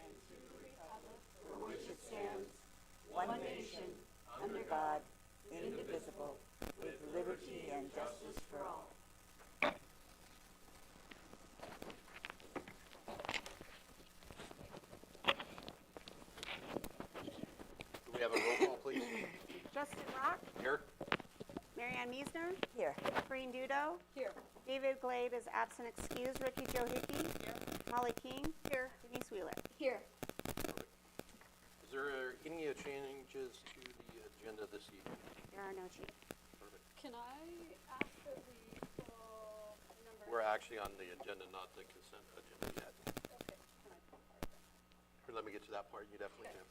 and to the republic for which it stands, one nation, under God, indivisible, with liberty and justice for all. Do we have a roll call, please? Justin Rock, Here. Marianne Miesner, Here. Corinne Dudo. Here. David Glade is absent excused. Ricky Joe Hickey. Here. Molly King. Here. Denise Wheeler. Here. Is there any changes to the agenda this evening? There are no changes. Perfect. Can I ask that we pull number? We're actually on the agenda, not the consent agenda yet. Okay, can I pull part of that? Let me get to that part. You definitely can.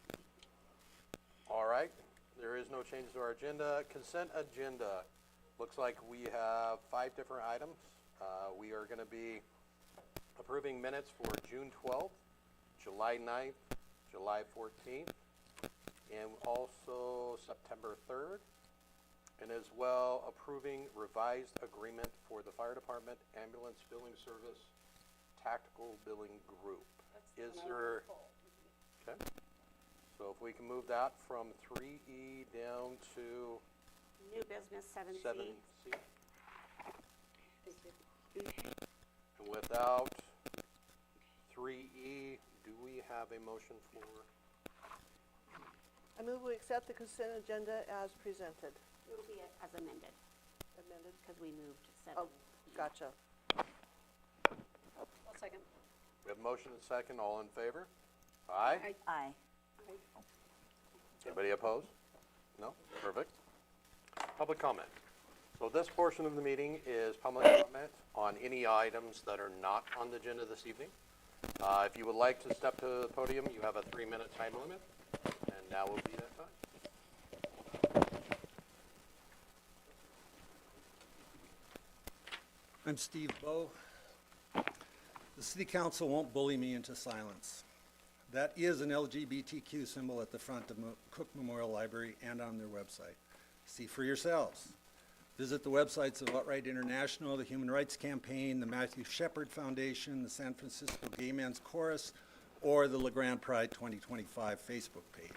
All right. There is no change to our agenda. Consent agenda. Looks like we have 5 different items. We are going to be approving minutes for June 12th, July 9th, July 14th, and also September 3rd, and as well approving revised agreement for the fire department ambulance billing service tactical billing group. Is there, okay, so if we can move that from 3E down to New business 7C. 7C. And without 3E, do we have a motion for? I move we accept the consent agenda as presented. It will be as amended Amended? because we moved 7. Oh, gotcha. I'll second. We have motion and second. All in favor? Aye. Aye. Anybody opposed? No? Perfect. Public comment. So this portion of the meeting is public comment on any items that are not on the agenda this evening. If you would like to step to the podium, you have a 3-minute time limit, and now will be that time. I'm Steve Bowe. The City Council won't bully me into silence. That is an LGBTQ symbol at the front of Cook Memorial Library and on their website. See for yourselves. Visit the websites of Outright International, the Human Rights Campaign, the Matthew Shepard Foundation, the San Francisco Gay Men's Chorus, or the Grande Pride 2025 Facebook page.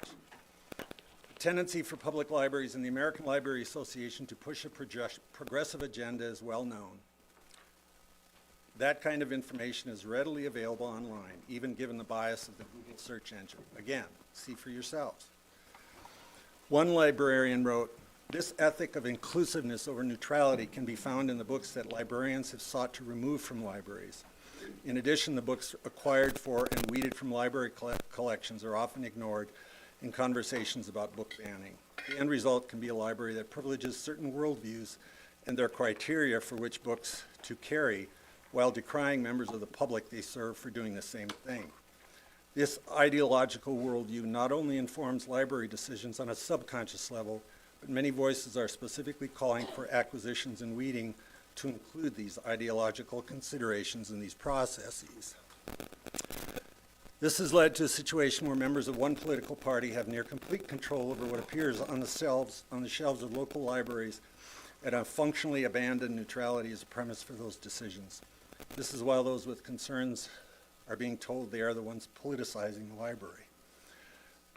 The tendency for public libraries and the American Library Association to push a progressive agenda is well known. That kind of information is readily available online, even given the bias of the Google search engine. Again, see for yourselves. One librarian wrote, "This ethic of inclusiveness over neutrality can be found in the books that librarians have sought to remove from libraries. In addition, the books acquired for and weeded from library collections are often ignored in conversations about book banning. The end result can be a library that privileges certain worldviews and their criteria for which books to carry, while decrying members of the public they serve for doing the same thing. This ideological worldview not only informs library decisions on a subconscious level, but many voices are specifically calling for acquisitions and weeding to include these ideological considerations in these processes. This has led to a situation where members of one political party have near complete control over what appears on the shelves of local libraries, and have functionally abandoned neutrality as a premise for those decisions. This is while those with concerns are being told they are the ones politicizing the library."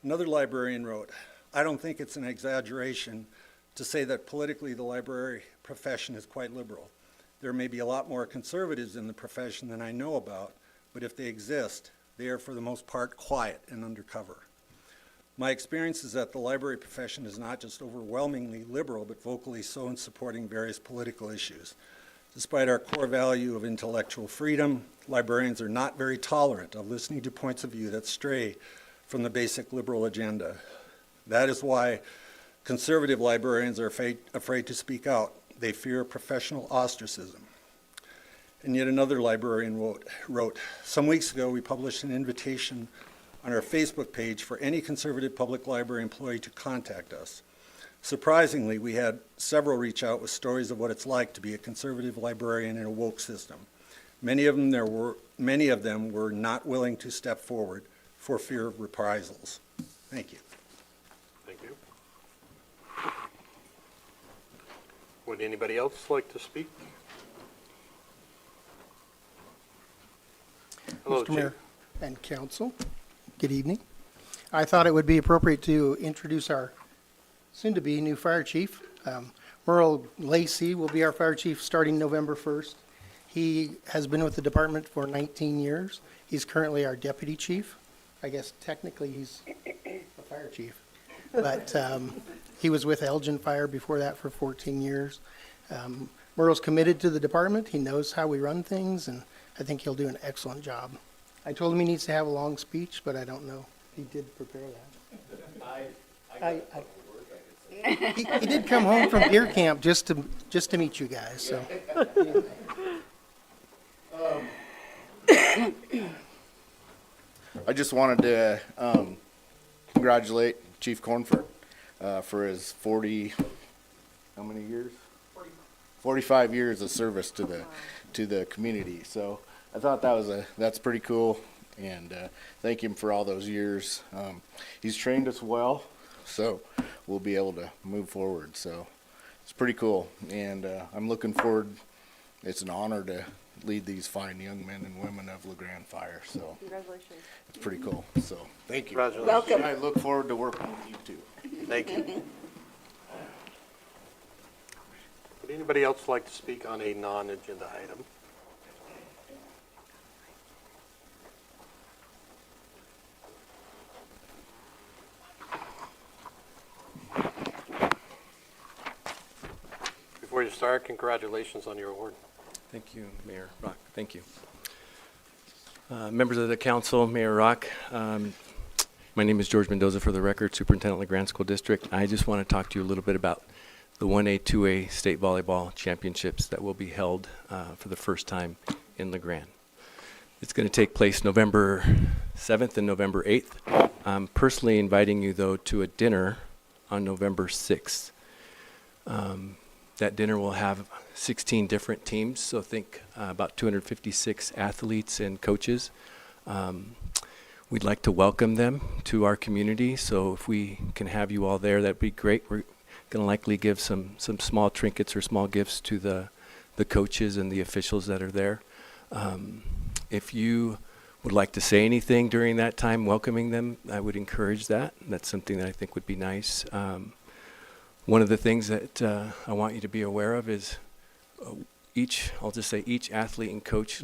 Another librarian wrote, "I don't think it's an exaggeration to say that politically the library profession is quite liberal. There may be a lot more conservatives in the profession than I know about, but if they exist, they are for the most part quiet and undercover. My experience is that the library profession is not just overwhelmingly liberal, but vocally so in supporting various political issues. Despite our core value of intellectual freedom, librarians are not very tolerant of listening to points of view that stray from the basic liberal agenda. That is why conservative librarians are afraid to speak out. They fear professional ostracism." And yet another librarian wrote, "Some weeks ago we published an invitation on our Facebook page for any conservative public library employee to contact us. Surprisingly, we had several reach out with stories of what it's like to be a conservative librarian in a woke system. Many of them were not willing to step forward for fear of reprisals." Thank you. Thank you. Would anybody else like to speak? Hello, Mr. Chief. Mayor and Council. Good evening. I thought it would be appropriate to introduce our soon-to-be new fire chief. Merle Lacey will be our fire chief starting November 1st. He has been with the department for 19 years. He's currently our deputy chief. I guess technically he's a fire chief. But he was with Elgin Fire before that for 14 years. Merle's committed to the department. He knows how we run things, and I think he'll do an excellent job. I told him he needs to have a long speech, but I don't know if he did prepare that. He did come home from deer camp just to meet you guys, so. I just wanted to congratulate Chief Cornford for his how many years? 45 years of service to the community. So I thought that's pretty cool, and thank him for all those years. He's trained us well, so we'll be able to move forward. So it's pretty cool, and I'm looking forward. It's an honor to lead these fine young men and women of LeGrande Fire. So Congratulations. it's pretty cool. So thank you. Congratulations. Welcome. I look forward to working with you too. Thank you. Would anybody else like to speak on a non-agenda item? Before you start, congratulations on your award. Thank you, Mayor Rock. Thank you. Members of the council, Mayor Rock, my name is George Mendoza, for the record, Superintendent LeGrande School District. I just want to talk to you a little bit about the 1A, 2A state volleyball championships that will be held for the first time in LeGrande. It's going to take place November 7th and November 8th. I'm personally inviting you, though, to a dinner on November 6th. That dinner will have 16 different teams, so think about 256 athletes and coaches. We'd like to welcome them to our community, so if we can have you all there, that'd be great. We're going to likely give some small trinkets or small gifts to the coaches and the officials that are there. If you would like to say anything during that time welcoming them, I would encourage that. That's something that I think would be nice. One of the things that I want you to be aware of is each athlete and coach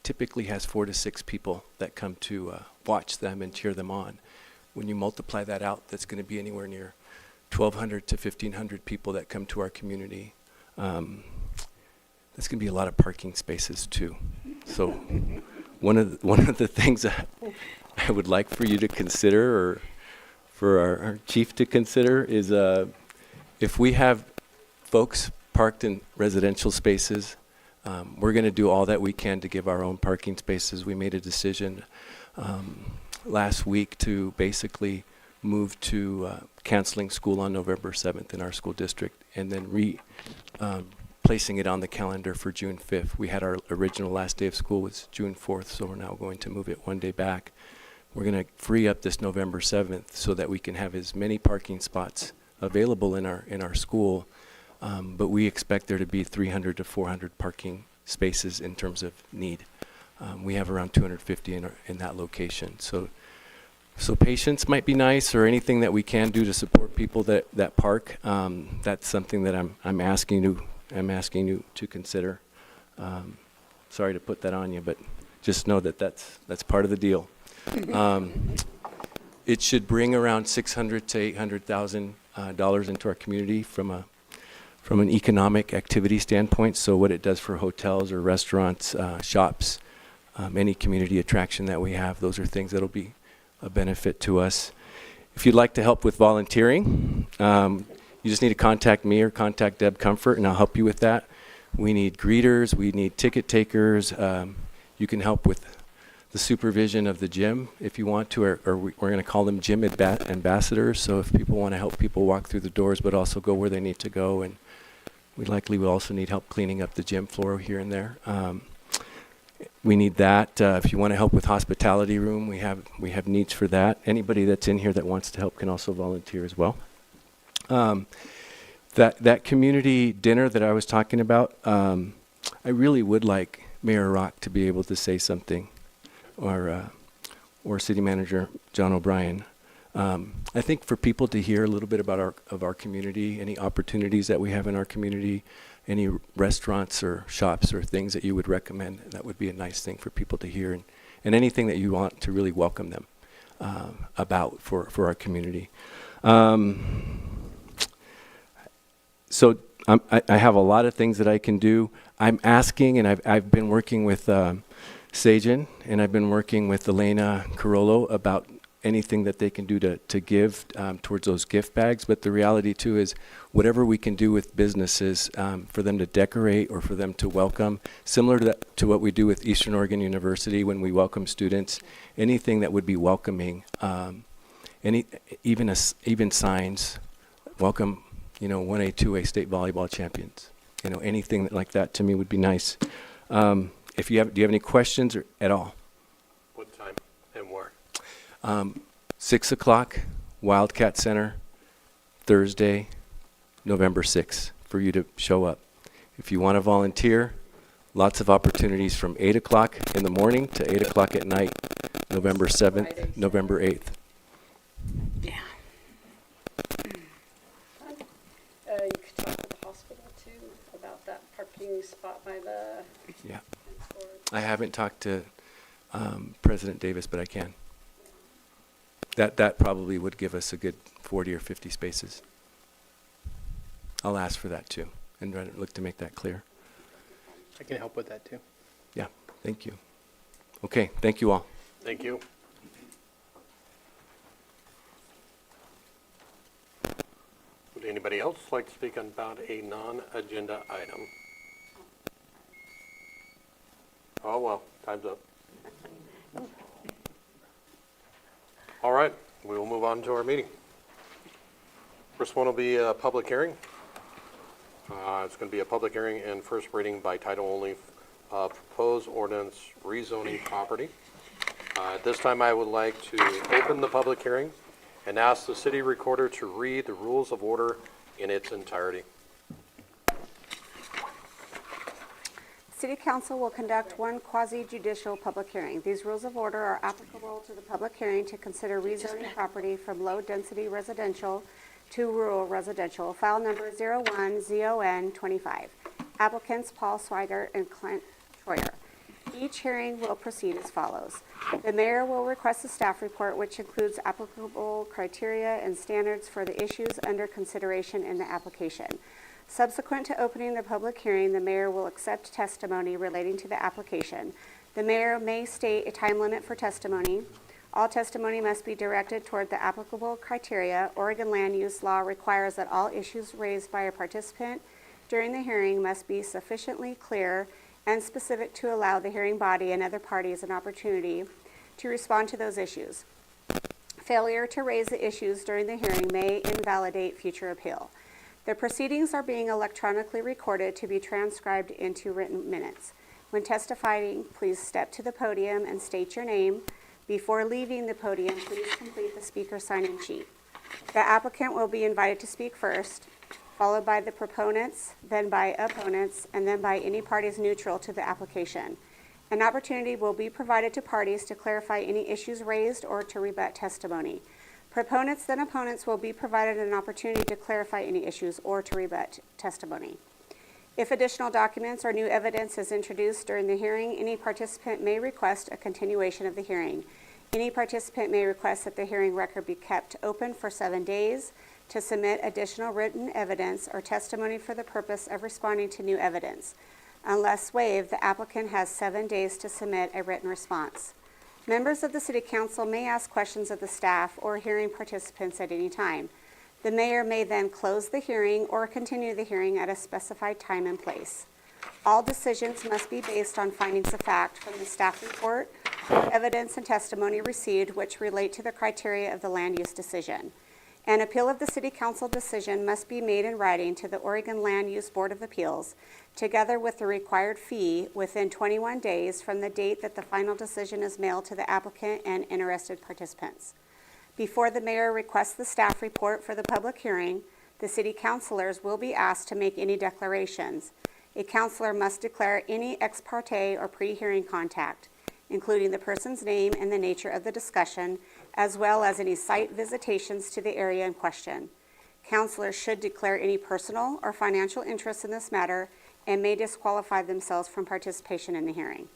typically has 4 to 6 people that come to watch them and cheer them on. When you multiply that out, that's going to be anywhere near 1,200 to 1,500 people that come to our community. That's going to be a lot of parking spaces too. So one of the things that I would like for you to consider, or for our chief to consider, is if we have folks parked in residential spaces, we're going to do all that we can to give our own parking spaces. We made a decision last week to basically move to canceling school on November 7th in our school district, and then placing it on the calendar for June 5th. We had our original last day of school was June 4th, so we're now going to move it one day back. We're going to free up this November 7th so that we can have as many parking spots available in our school, but we expect there to be 300 to 400 parking spaces in terms of need. We have around 250 in that location. So patience might be nice, or anything that we can do to support people that park. That's something that I'm asking you to consider. Sorry to put that on you, but just know that that's part of the deal. It should bring around $600,000 to $800,000 into our community from an economic activity standpoint. So what it does for hotels or restaurants, shops, any community attraction that we have, those are things that'll be a benefit to us. If you'd like to help with volunteering, you just need to contact me or contact Deb Comfort, and I'll help you with that. We need greeters, we need ticket takers. You can help with the supervision of the gym if you want to, or we're going to call them gym ambassadors. So if people want to help people walk through the doors but also go where they need to go, and we likely will also need help cleaning up the gym floor here and there. We need that. If you want to help with hospitality room, we have needs for that. Anybody that's in here that wants to help can also volunteer as well. That community dinner that I was talking about, I really would like Mayor Rock to be able to say something, or or City Manager John O'Brien. I think for people to hear a little bit about our community, any opportunities that we have in our community, any restaurants or shops or things that you would recommend, that would be a nice thing for people to hear, and anything that you want to really welcome them about for our community. So I have a lot of things that I can do. I'm asking, and I've been working with Sajan, and I've been working with Elena Carollo about anything that they can do to give towards those gift bags. But the reality too is whatever we can do with businesses for them to decorate or for them to welcome, similar to what we do with Eastern Oregon University when we welcome students, anything that would be welcoming, even signs, welcome, 1A, 2A state volleyball champions. Anything like that to me would be nice. Do you have any questions at all? What time and where? 6 o'clock, Wildcat Center, Thursday, November 6th, for you to show up. If you want to volunteer, lots of opportunities from 8 o'clock in the morning to 8 o'clock at night, November 7th, November 8th. Yeah. You could talk to the hospital too about that parking spot by the. Yeah. I haven't talked to President Davis, but I can. That probably would give us a good 40 or 50 spaces. I'll ask for that too, and look to make that clear. I can help with that too. Yeah, thank you. Okay, thank you all. Thank you. Would anybody else like to speak about a non-agenda item? Oh, well, time's up. All right, we will move on to our meeting. First one will be a public hearing. It's going to be a public hearing and first reading by title only, proposed ordinance rezoning property. At this time, I would like to open the public hearing and ask the city recorder to read the rules of order in its entirety. City Council will conduct one quasi-judicial public hearing. These rules of order are applicable to the public hearing to consider rezoning property from low-density residential to rural residential. File number 01-ZON-25. Applicants Paul Swigert and Clint Troyer. Each hearing will proceed as follows. The mayor will request a staff report which includes applicable criteria and standards for the issues under consideration in the application. Subsequent to opening the public hearing, the mayor will accept testimony relating to the application. The mayor may state a time limit for testimony. All testimony must be directed toward the applicable criteria. Oregon land use law requires that all issues raised by a participant during the hearing must be sufficiently clear and specific to allow the hearing body and other parties an opportunity to respond to those issues. Failure to raise the issues during the hearing may invalidate future appeal. The proceedings are being electronically recorded to be transcribed into written minutes. When testifying, please step to the podium and state your name. Before leaving the podium, please complete the speaker sign-in sheet. The applicant will be invited to speak first, followed by the proponents, then by opponents, and then by any parties neutral to the application. An opportunity will be provided to parties to clarify any issues raised or to rebut testimony. Proponents, then opponents will be provided an opportunity to clarify any issues or to rebut testimony. If additional documents or new evidence is introduced during the hearing, any participant may request a continuation of the hearing. Any participant may request that the hearing record be kept open for 7 days to submit additional written evidence or testimony for the purpose of responding to new evidence. Unless waived, the applicant has 7 days to submit a written response. Members of the City Council may ask questions of the staff or hearing participants at any time. The mayor may then close the hearing or continue the hearing at a specified time and place. All decisions must be based on findings of fact from the staff report or evidence and testimony received which relate to the criteria of the land use decision. An appeal of the City Council decision must be made in writing to the Oregon Land Use Board of Appeals, together with the required fee within 21 days from the date that the final decision is mailed to the applicant and interested participants. Before the mayor requests the staff report for the public hearing, the city councilors will be asked to make any declarations. A councilor must declare any ex parte or pre-hearing contact. including the person's name and the nature of the discussion, as well as any site visitations to the area in question. Counselors should declare any personal or financial interest in this matter and may disqualify themselves from participation in the hearing.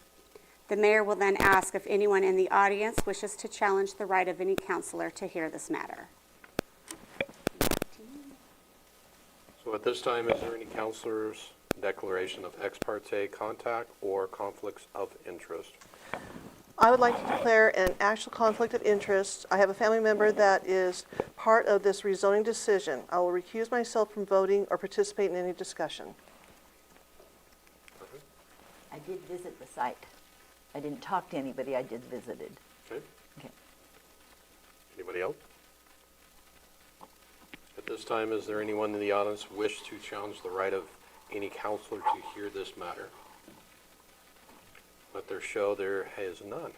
The mayor will then ask if anyone in the audience wishes to challenge the right of any counselor to hear this matter. So at this time, is there any counselors' declaration of ex parte contact or conflicts of interest? I would like to declare an actual conflict of interest. I have a family member that is part of this rezoning decision. I will recuse myself from voting or participate in any discussion. I did visit the site. I didn't talk to anybody, I just visited. Okay. Okay. Anybody else? At this time, is there anyone in the audience wish to challenge the right of any counselor to hear this matter? Let there show there is none.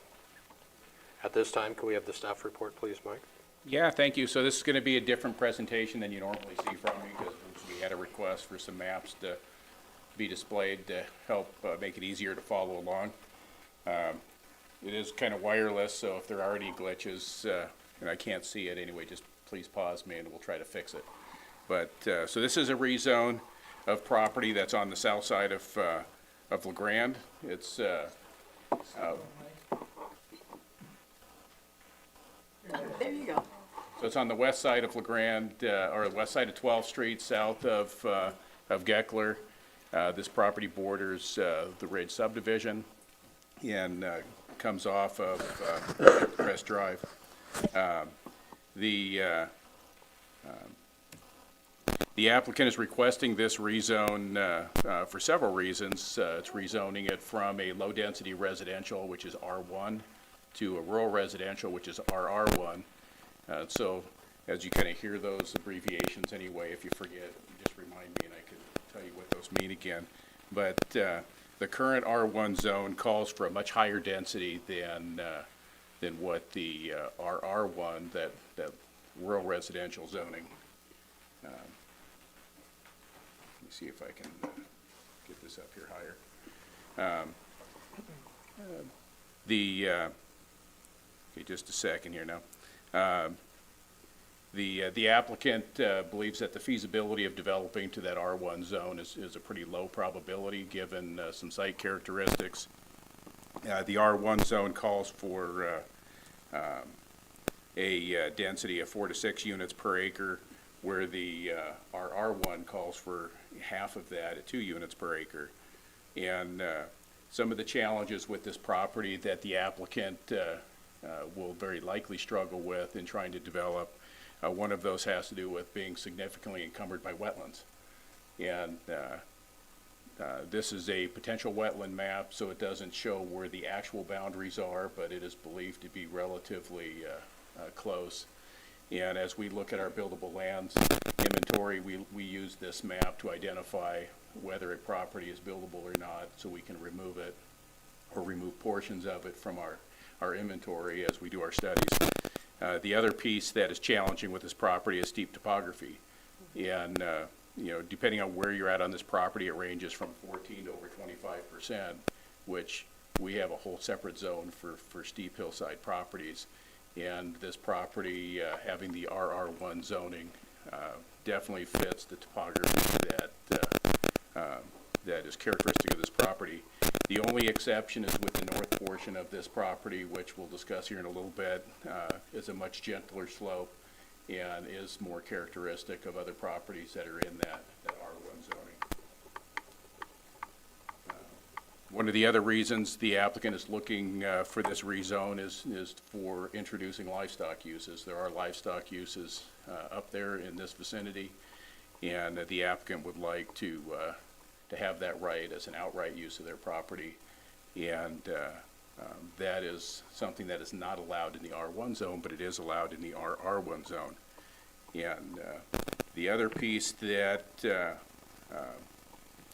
At this time, can we have the staff report, please, Mike? Yeah, thank you. So this is going to be a different presentation than you normally see from me because we had a request for some maps to be displayed to help make it easier to follow along. It is kind of wireless, so if there are any glitches and I can't see it anyway, just please pause me and we'll try to fix it. But so this is a rezone of property that's on the south side of La Grande. It's There you go. So it's on the west side of La Grande, or west side of 12th Street, south of Geckler. This property borders the Ridge subdivision and comes off of Crest Drive. The applicant is requesting this rezone for several reasons. It's rezoning it from a low-density residential, which is R1, to a rural residential, which is RR1. So as you kind of hear those abbreviations anyway, if you forget, just remind me and I can tell you what those mean again. But the current R1 zone calls for a much higher density than what the RR1, that rural residential zoning. Let me see if I can get this up here higher. Okay, just a second here now. The applicant believes that the feasibility of developing to that R1 zone is a pretty low probability given some site characteristics. The R1 zone calls for a density of 4 to 6 units per acre, where the RR1 calls for half of that at 2 units per acre. And some of the challenges with this property that the applicant will very likely struggle with in trying to develop, one of those has to do with being significantly encumbered by wetlands. And this is a potential wetland map, so it doesn't show where the actual boundaries are, but it is believed to be relatively close. And as we look at our buildable lands inventory, we use this map to identify whether a property is buildable or not, so we can remove it or remove portions of it from our inventory as we do our studies. The other piece that is challenging with this property is steep topography. And you know, depending on where you're at on this property, it ranges from 14 to over 25%, which we have a whole separate zone for steep hillside properties. And this property, having the RR1 zoning, definitely fits the topography that is characteristic of this property. The only exception is with the north portion of this property, which we'll discuss here in a little bit, is a much gentler slope and is more characteristic of other properties that are in that R1 zoning. One of the other reasons the applicant is looking for this rezone is for introducing livestock uses. There are livestock uses up there in this vicinity, and the applicant would like to have that right as an outright use of their property. And that is something that is not allowed in the R1 zone, but it is allowed in the RR1 zone. And the other piece that,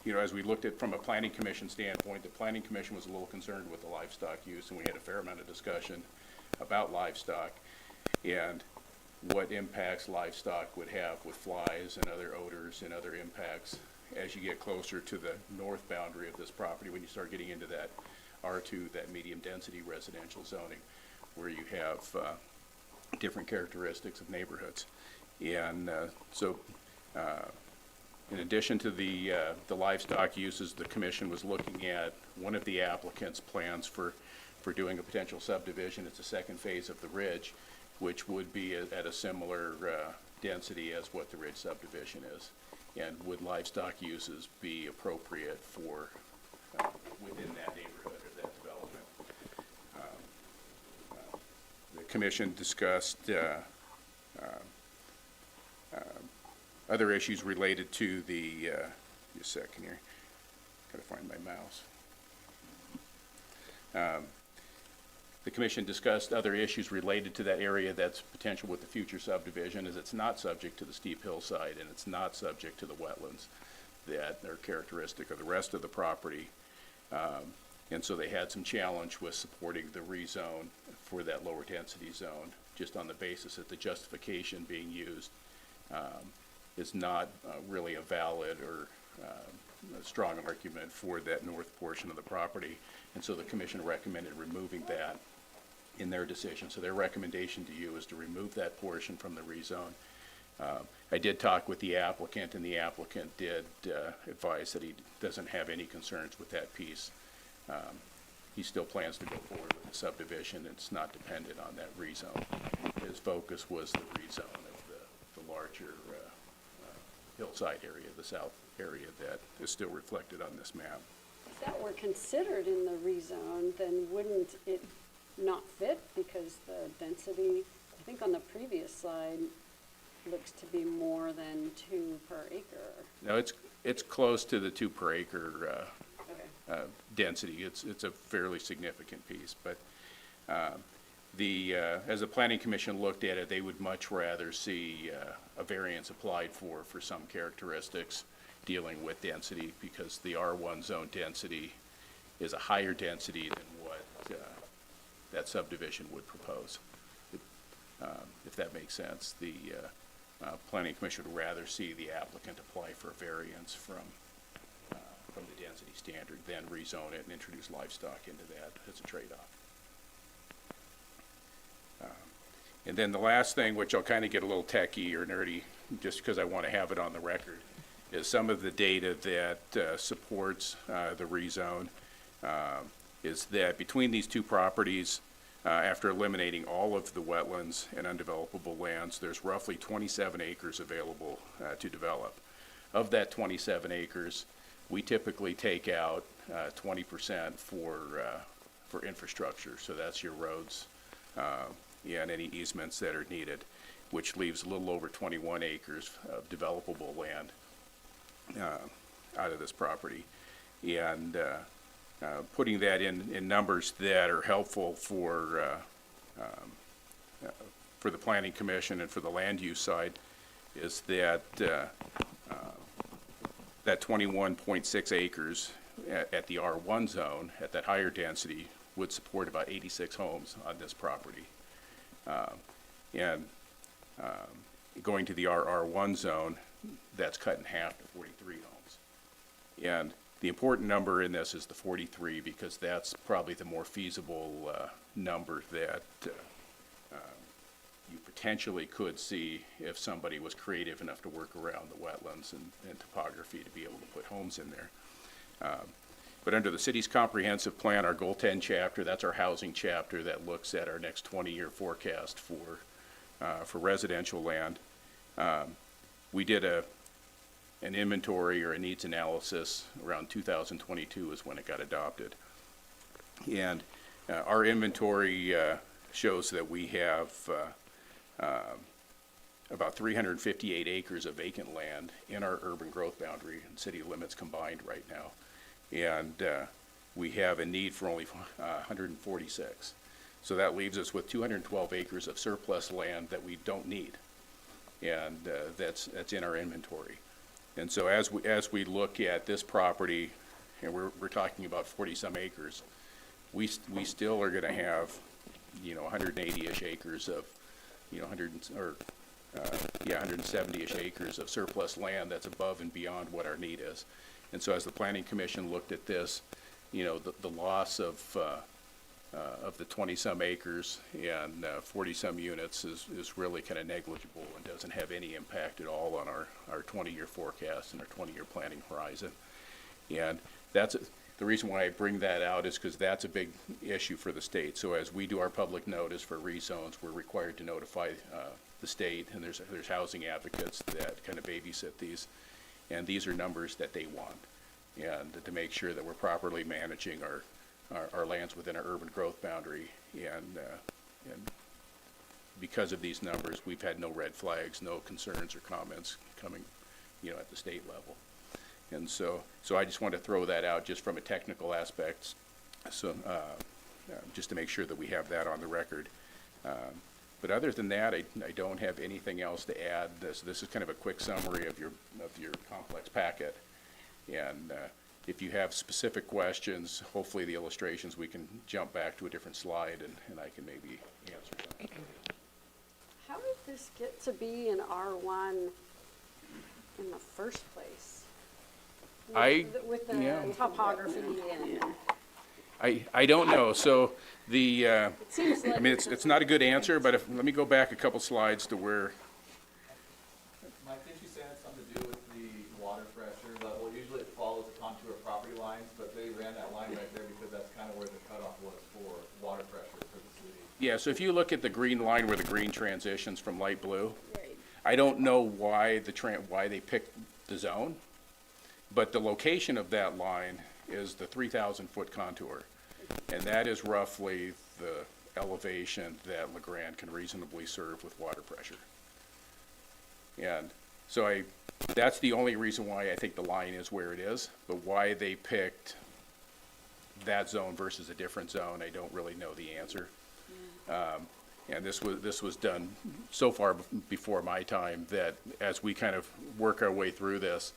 you know, as we looked at from a planning commission standpoint, the planning commission was a little concerned with the livestock use, and we had a fair amount of discussion about livestock and what impacts livestock would have with flies and other odors and other impacts as you get closer to the north boundary of this property when you start getting into that R2, that medium-density residential zoning, where you have different characteristics of neighborhoods. And in addition to the livestock uses, the commission was looking at one of the applicant's plans for doing a potential subdivision. It's a second phase of the Ridge, which would be at a similar density as what the Ridge subdivision is. And would livestock uses be appropriate for within that neighborhood or that development? The commission discussed other issues related to the, just a second here, gotta find my mouse. The commission discussed other issues related to that area that's potential with the future subdivision, as it's not subject to the steep hillside and it's not subject to the wetlands that are characteristic of the rest of the property. And so they had some challenge with supporting the rezone for that lower density zone, just on the basis that the justification being used is not really a valid or a strong argument for that north portion of the property. And so the commission recommended removing that in their decision. So their recommendation to you is to remove that portion from the rezone. I did talk with the applicant, and the applicant did advise that he doesn't have any concerns with that piece. He still plans to go forward with the subdivision. It's not dependent on that rezone. His focus was the rezone of the larger hillside area, the south area that is still reflected on this map. If that were considered in the rezone, then wouldn't it not fit, because the density, I think on the previous slide, looks to be more than 2 per acre. No, it's close to the 2 per acre Okay. density. It's a fairly significant piece, but as the Planning Commission looked at it, they would much rather see a variance applied for some characteristics dealing with density, because the R1 zone density is a higher density than what that subdivision would propose. If that makes sense, the Planning Commission would rather see the applicant apply for a variance from the density standard than rezone it and introduce livestock into that as a trade-off. And then the last thing, which I'll kind of get a little techie or nerdy just because I want to have it on the record, is some of the data that supports the rezone is that between these two properties, after eliminating all of the wetlands and undevelopable lands, there's roughly 27 acres available to develop. Of that 27 acres, we typically take out 20% for infrastructure. So that's your roads and any easements that are needed, which leaves a little over 21 acres of developable land out of this property. And putting that in numbers that are helpful for the Planning Commission and for the land use side is that that 21.6 acres at the R1 zone, at that higher density, would support about 86 homes on this property. Going to the RR1 zone, that's cut in half to 43 homes. And the important number in this is the 43, because that's probably the more feasible number that you potentially could see if somebody was creative enough to work around the wetlands and topography to be able to put homes in there. But under the city's comprehensive plan, our Goal 10 chapter, that's our housing chapter that looks at our next 20-year forecast for residential land. We did an inventory or a needs analysis around 2022 is when it got adopted. And our inventory shows that we have about 358 acres of vacant land in our urban growth boundary and city limits combined right now. And we have a need for only 146. So that leaves us with 212 acres of surplus land that we don't need. And that's in our inventory. And so as we look at this property, and we're talking about 40-some acres, we still are going to have, 180-ish acres of, 170-ish acres of surplus land that's above and beyond what our need is. And so as the Planning Commission looked at this, the loss of the 20-some acres and 40-some units is really kind of negligible and doesn't have any impact at all on our 20-year forecast and our 20-year planning horizon. And that's the reason why I bring that out is because that's a big issue for the state. So as we do our public notice for rezones, we're required to notify the state, and there's housing advocates that kind of babysit these, and these are numbers that they want, and to make sure that we're properly managing our lands within our urban growth boundary. And because of these numbers, we've had no red flags, no concerns or comments coming, at the state level. And so I just want to throw that out just from a technical aspect, so just to make sure that we have that on the record. But other than that, I don't have anything else to add. This is kind of a quick summary of your complex packet. And if you have specific questions, hopefully the illustrations, we can jump back to a different slide and I can maybe answer them. How did this get to be an R1 in the first place? With the topography and. I don't know. So the, It seems like. I mean, it's not a good answer, but let me go back a couple slides to where, Mike, didn't you say it had something to do with the water pressure level? Usually it follows the contour of property lines, but they ran that line right there because that's kind of where the cutoff was for water pressure for the city. yeah, so if you look at the green line where the green transitions from light blue, Right. I don't know why why they picked the zone, but the location of that line is the 3,000-foot contour. And that is roughly the elevation that Grande can reasonably serve with water pressure. And so that's the only reason why I think the line is where it is, but why they picked that zone versus a different zone, I don't really know the answer. And this was done so far before my time that as we kind of work our way through this,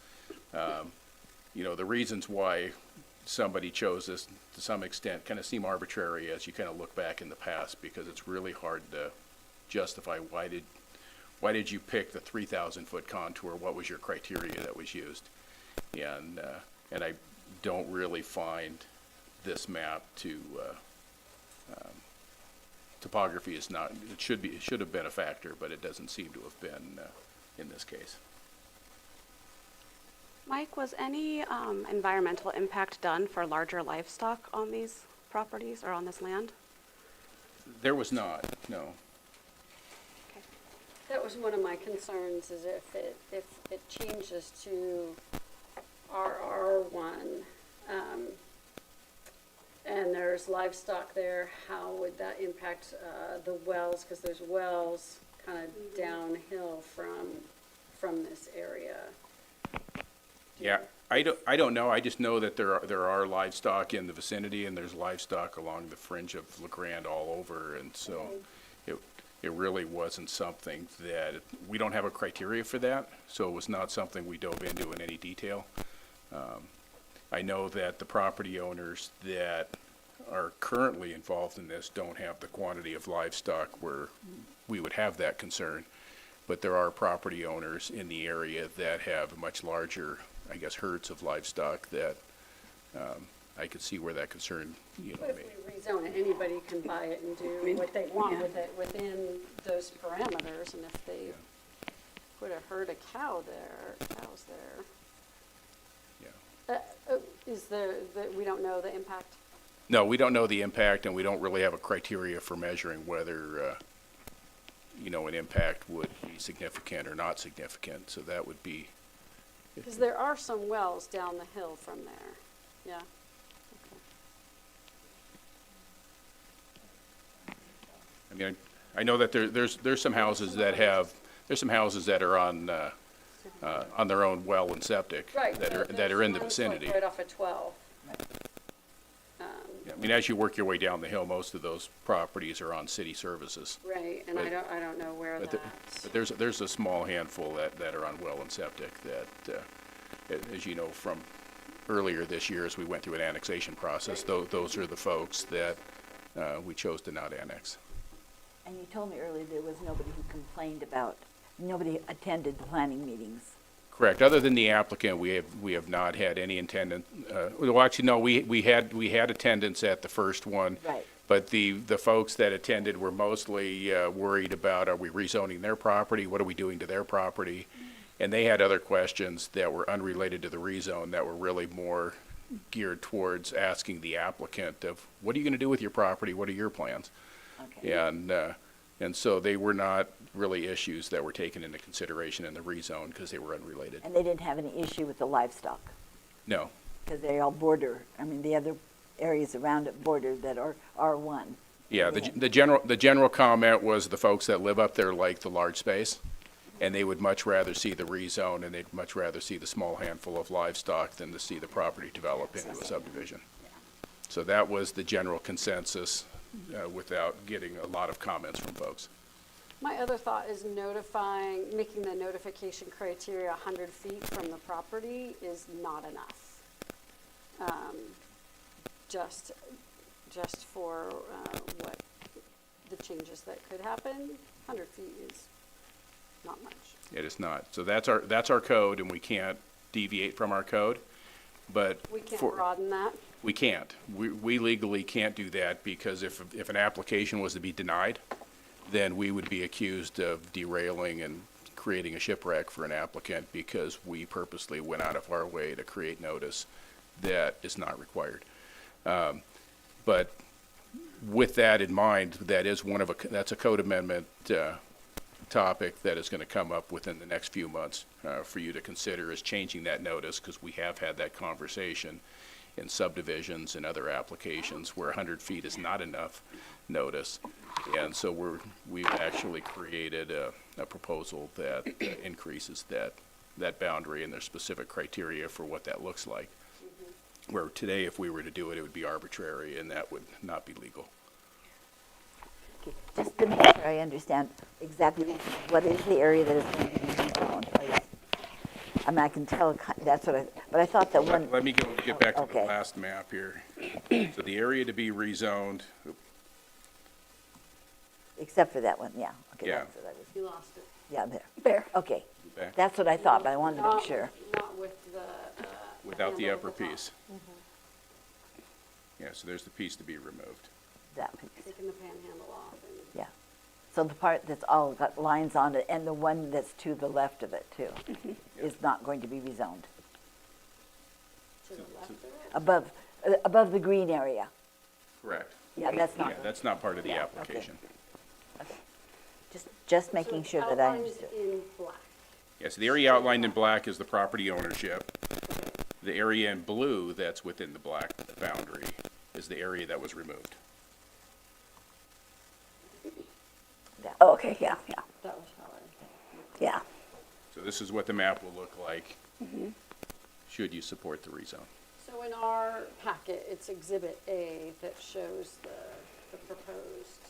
the reasons why somebody chose this to some extent kind of seem arbitrary as you kind of look back in the past, because it's really hard to justify why did you pick the 3,000-foot contour? What was your criteria that was used? And I don't really find this map to topography is not, it should have been a factor, but it doesn't seem to have been in this case. Mike, was any environmental impact done for larger livestock on these properties or on this land? There was not, no. That was one of my concerns, is if it changes to RR1, and there's livestock there, how would that impact the wells? Because there's wells kind of downhill from this area. Yeah, I don't know. I just know that there are livestock in the vicinity, and there's livestock along the fringe of Grande all over, and so it really wasn't something that, we don't have a criteria for that, so it was not something we dove into in any detail. I know that the property owners that are currently involved in this don't have the quantity of livestock where we would have that concern, but there are property owners in the area that have much larger, I guess, herds of livestock that I could see where that concern, But if we rezone it, anybody can buy it and do what they want with it within those parameters, and if they put a herd of cows there. Yeah. We don't know the impact? No, we don't know the impact, and we don't really have a criteria for measuring whether, an impact would be significant or not significant, so that would be. Because there are some wells down the hill from there, yeah. I mean, I know that there's some houses that are on their own well and septic Right. that are in the vicinity. Right off of 12. Yeah, I mean, as you work your way down the hill, most of those properties are on city services. Right, and I don't know where But that's. but there's a small handful that are on well and septic that, as you know from earlier this year, as we went through an annexation process, those are the folks that we chose to not annex. And you told me earlier there was nobody who complained about, nobody attended the planning meetings. Correct. Other than the applicant, we have not had any attendance. Well, actually, no, we had attendance at the first one. Right. But the folks that attended were mostly worried about, are we rezoning their property? What are we doing to their property? And they had other questions that were unrelated to the rezone that were really more geared towards asking the applicant of, what are you going to do with your property? What are your plans? Okay. And so they were not really issues that were taken into consideration in the rezone because they were unrelated. And they didn't have any issue with the livestock, No. because they all border, I mean, the other areas around it border that are R1. Yeah, the general comment was the folks that live up there like the large space, and they would much rather see the rezone, and they'd much rather see the small handful of livestock than to see the property develop into a subdivision. So that was the general consensus, without getting a lot of comments from folks. My other thought is making the notification criteria 100 feet from the property is not enough. Just for what the changes that could happen, 100 feet is not much. It is not. So that's our code, and we can't deviate from our code, but We can't broaden that. we can't. We legally can't do that, because if an application was to be denied, then we would be accused of derailing and creating a shipwreck for an applicant because we purposely went out of our way to create notice that is not required. But with that in mind, that's a code amendment topic that is going to come up within the next few months for you to consider, is changing that notice, because we have had that conversation in subdivisions and other applications where 100 feet is not enough notice. And so we've actually created a proposal that increases that boundary, and there's specific criteria for what that looks like. Where today, if we were to do it, it would be arbitrary, and that would not be legal. Okay, just to make sure I understand exactly what is the area that is going to be rezoned, please. I mean, I can tell, that's what but I thought that one. Let me get back to the Okay. last map here. So the area to be rezoned, Except for that one, yeah. Okay, Yeah. that's what I was, You lost it. yeah, there. Okay, back that's what I thought, but I wanted to make sure. Not with the. without the handle upper at the top. piece. Yeah, so there's the piece to be removed. That piece, Taking the panhandle off and. yeah. So the part that's all got lines on it, and the one that's to the left of it too, is not going to be rezoned. To the left of it? Above the green area. Correct. Yeah, that's Yeah, not, that's not part of the Yeah, okay. application. just So making it's sure that I outlined understood. in black. Yes, the area outlined in black is the property ownership. The area in blue that's within the black boundary is the area that was removed. Oh, okay, yeah, That was how I. yeah. So this is what the map will look like should you support the rezone. So in our packet, it's Exhibit A that shows the proposed.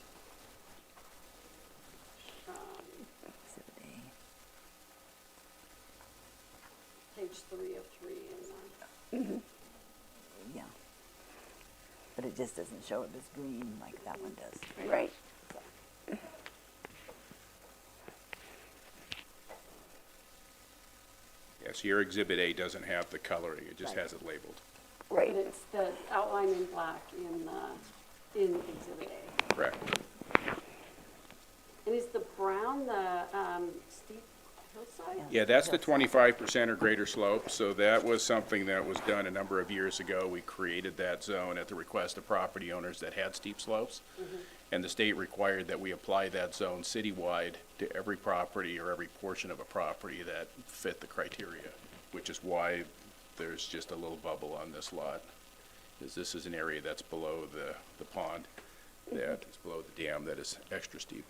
Page 3 of 3 in the. Yeah. But it just doesn't show it as green like that one does. Right. Yeah, so your Exhibit A doesn't have the coloring, it just Right. has it labeled. Right. But it's the outline in black in Exhibit A. Correct. And is the brown the steep hillside? Yeah, that's the 25% or greater slope, so that was something that was done a number of years ago. We created that zone at the request of property owners that had steep slopes. And the state required that we apply that zone citywide to every property or every portion of a property that fit the criteria, which is why there's just a little bubble on this lot. Is this is an area that's below the pond, that is below the dam, that is extra steep.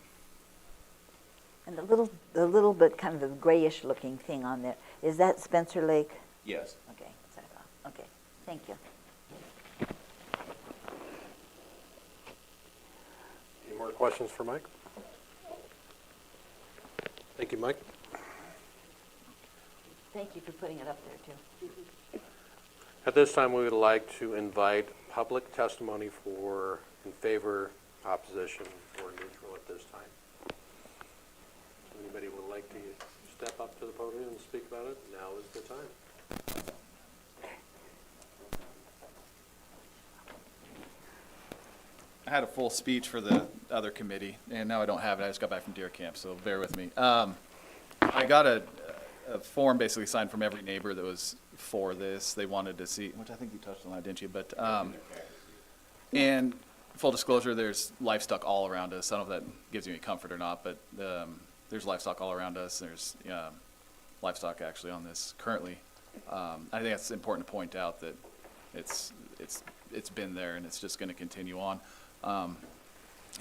And the little bit kind of a grayish looking thing on there, is that Spencer Lake? Yes. Okay, that's what I thought. Okay, thank you. Any more questions for Mike? Thank you, Mike. Thank you for putting it up there too. At this time, we would like to invite public testimony in favor, opposition, or neutral at this time. Anybody would like to step up to the podium and speak about it, now is the time. I had a full speech for the other committee, and now I don't have it. I just got back from deer camp, so bear with me. I got a form basically signed from every neighbor that was for this. They wanted to see, which I think you touched on that, didn't you? But, and full disclosure, there's livestock all around us. I don't know if that gives you any comfort or not, but there's livestock all around us. There's livestock actually on this currently. I think it's important to point out that it's been there and it's just going to continue on.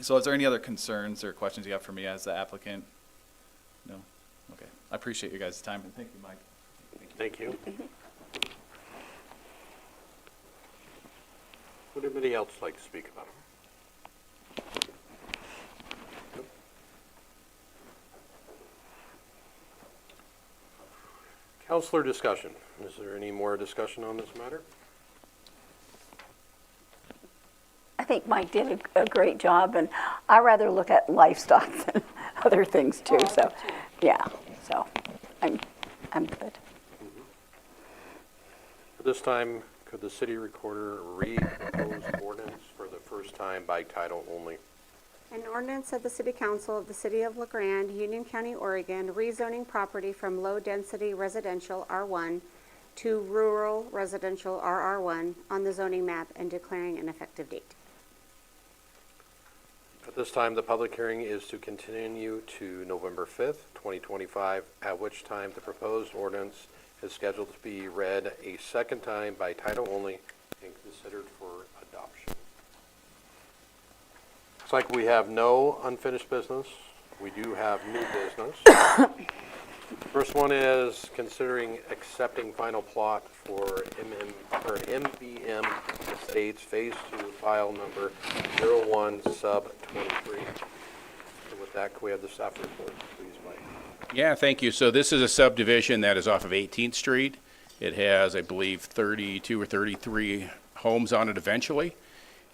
So is there any other concerns or questions you have for me as the applicant? No? Okay. I appreciate you guys' time, and thank you, Mike. Thank you. Would anybody else like to speak about it? Nope. Counselor discussion. Is there any more discussion on this matter? I think Mike did a great job, and I rather look at livestock than other things too. So, yeah. So, I'm good. At this time, could the city recorder read the proposed ordinance for the first time by title only? An ordinance of the City Council of the City of LaGrande, Union County, Oregon, rezoning property from low-density residential R1 to rural residential RR1 on the zoning map and declaring an effective date. At this time, the public hearing is to continue to November 5th, 2025, at which time the proposed ordinance is scheduled to be read a second time by title only and considered for adoption. Looks like we have no unfinished business. We do have new business. First one is considering accepting final plot for MBM Estates Phase 2, file number 01 sub 23. And with that, can we have the staff report, please, Mike? Yeah, thank you. So this is a subdivision that is off of 18th Street. It has, I believe, 32 or 33 homes on it eventually,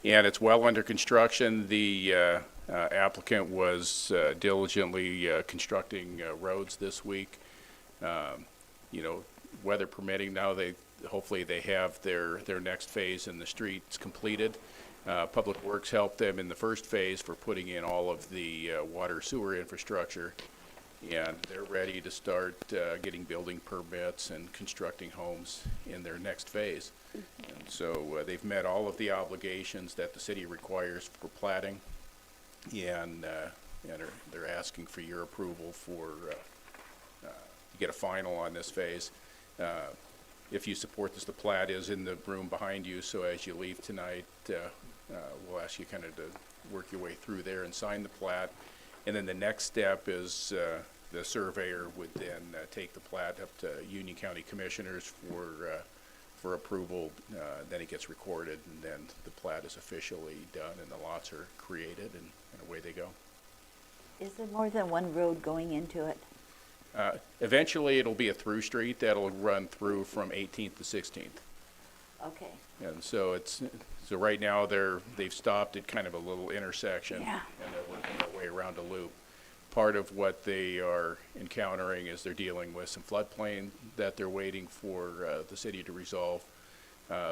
and it's well under construction. The applicant was diligently constructing roads this week. Weather permitting, now hopefully they have their next phase in the streets completed. Public Works helped them in the first phase for putting in all of the water sewer infrastructure, and they're ready to start getting building permits and constructing homes in their next phase. And so they've met all of the obligations that the city requires for platting, and they're asking for your approval for to get a final on this phase. If you support this, the plat is in the room behind you, so as you leave tonight, we'll ask you kind of to work your way through there and sign the plat. And then the next step is the surveyor would then take the plat up to Union County Commissioners for approval. Then it gets recorded, and then the plat is officially done, and the lots are created, and away they go. Is there more than one road going into it? Eventually, it'll be a through street that'll run through from 18th to 16th. Okay. And so so right now they've stopped at kind of a little intersection, Yeah. and they're working their way around a loop. Part of what they are encountering is they're dealing with some floodplain that they're waiting for the city to resolve.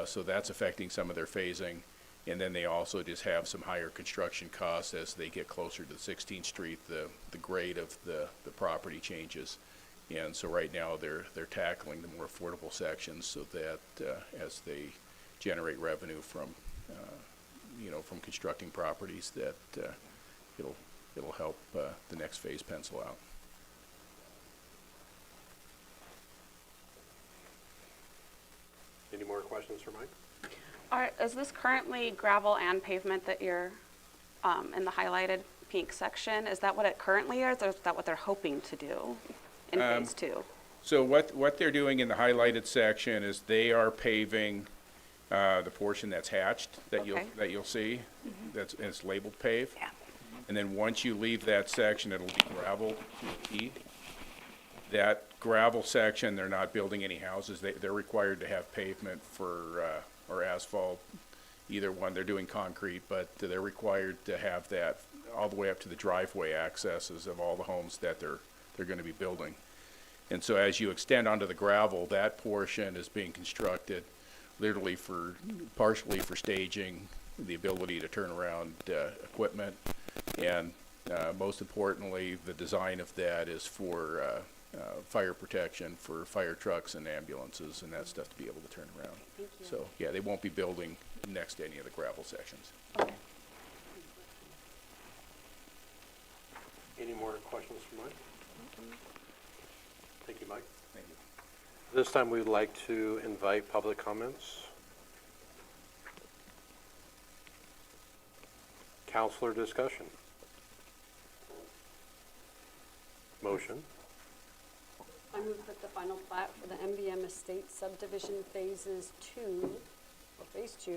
So that's affecting some of their phasing. And then they also just have some higher construction costs as they get closer to 16th Street. The grade of the property changes. And so right now they're tackling the more affordable sections so that as they generate revenue from from constructing properties, that it'll help the next phase pencil out. Any more questions for Mike? Is this currently gravel and pavement that you're in the highlighted pink section? Is that what it currently is, or is that what they're hoping to do in phase 2? So what they're doing in the highlighted section is they are paving the portion that's hatched that you'll see. Mm-hmm. It's labeled pave. Yeah. And then once you leave that section, it'll be gravel to a T. That gravel section, they're not building any houses. They're required to have pavement for or asphalt, either one. They're doing concrete, but they're required to have that all the way up to the driveway accesses of all the homes that they're going to be building. And so as you extend onto the gravel, that portion is being constructed literally partially for staging, the ability to turn around equipment, and most importantly, the design of that is for fire protection for fire trucks and ambulances and that stuff to be able to turn around. Thank you. So, yeah, they won't be building next to any of the gravel sections. Any more questions for Mike? Thank you, Mike. Thank you. This time we'd like to invite public comments. Counselor discussion. Motion. I move that the final plat for the MBM Estate Subdivision Phase 2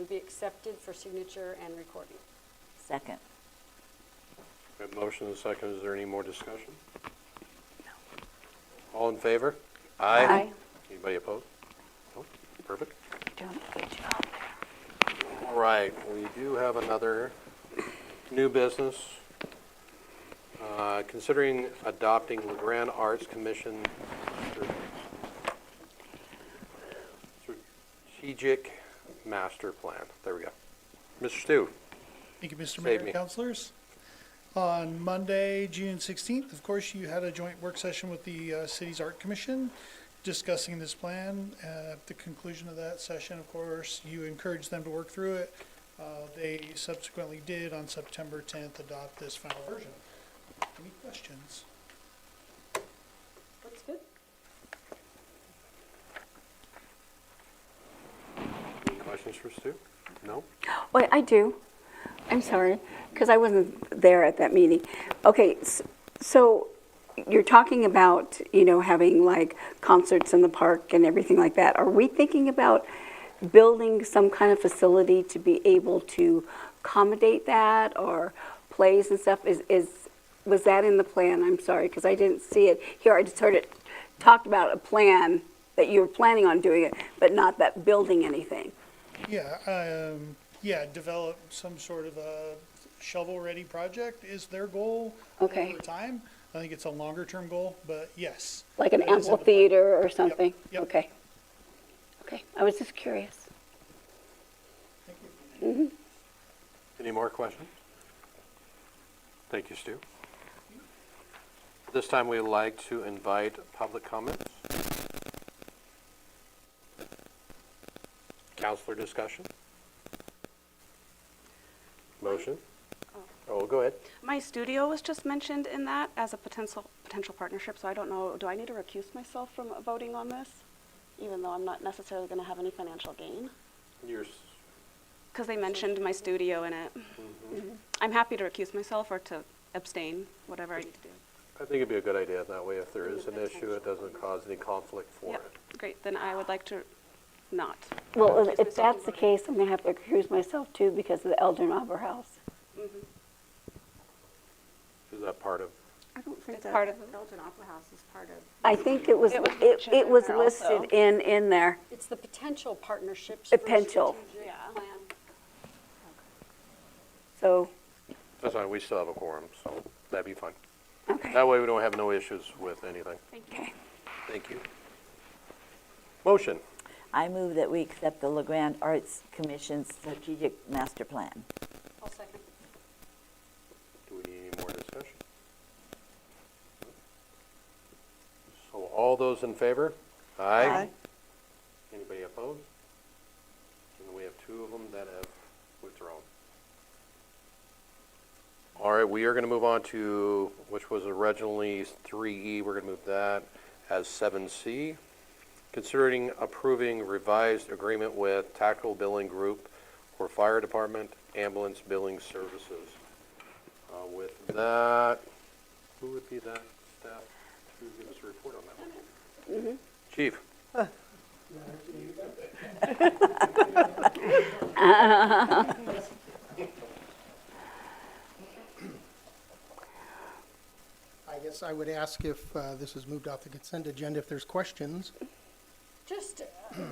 be accepted for signature and recording. Second. We have motion and second. Is there any more discussion? No. All in favor? Aye. Anybody opposed? No? Perfect. Doing a good job there. All right, we do have another new business. Considering adopting the Grande Arts Commission strategic master plan. There we go. Mr. Stu. Thank you, Mr. Save Mayor, me. councilors. On Monday, June 16th, of course, you had a joint work session with the city's art commission discussing this plan. At the conclusion of that session, of course, you encouraged them to work through it. They subsequently did on September 10th adopt this final version. Any questions? Looks good. Any questions for Stu? No? Wait, I do. I'm sorry, because I wasn't there at that meeting. Okay, so you're talking about, having like concerts in the park and everything like that. Are we thinking about building some kind of facility to be able to accommodate that, or plays and stuff? Was that in the plan? I'm sorry, because I didn't see it here. I just heard it talked about a plan that you were planning on doing it, but not that building anything. Yeah, develop some sort of a shovel-ready project is their goal Okay. over time. I think it's a longer-term goal, but yes. Like an that is in the plan. amphitheater or something? Yep. Okay. Okay, I was just curious. Any more questions? Thank you, Stu. This time we'd like to invite public comments. Counselor discussion? Motion? Oh, go ahead. My studio was just mentioned in that as a potential partnership, so I don't know, do I need to recuse myself from voting on this? Even though I'm not necessarily going to have any financial gain? Because they mentioned my studio in it. I'm happy to recuse myself or to abstain, whatever I need to do. I think it'd be a good idea. That way, if there is an issue, it doesn't cause any conflict for Yep, it. great, then I would like to not. Well, if that's the case, I'm going to have to recuse myself too because of the Eldon Opera House. Is that part of? I don't think It's that part of Eldon Opera House is part of. I think it was mentioned in was there also. listed in there. It's the potential partnerships for Potential. strategic plan. So, That's fine. We still have a quorum, so that'd be fine. okay. That way, we don't have no issues with anything. Okay. Thank you. Motion. I move that we accept the La Grande Arts Commission's strategic master plan. I'll second. Do we need any more discussion? So all those in favor? Aye. Anybody opposed? And we have two of them that have withdrawn. All right, we are going to move on to, which was originally 3E, we're going to move that as 7C. Considering approving revised agreement with Tactical Billing Group for Fire Department Ambulance Billing Services. With that, who would be that staff to give us a report on that one? Chief. I guess I would ask if this is moved off the consent agenda, if there's questions. Just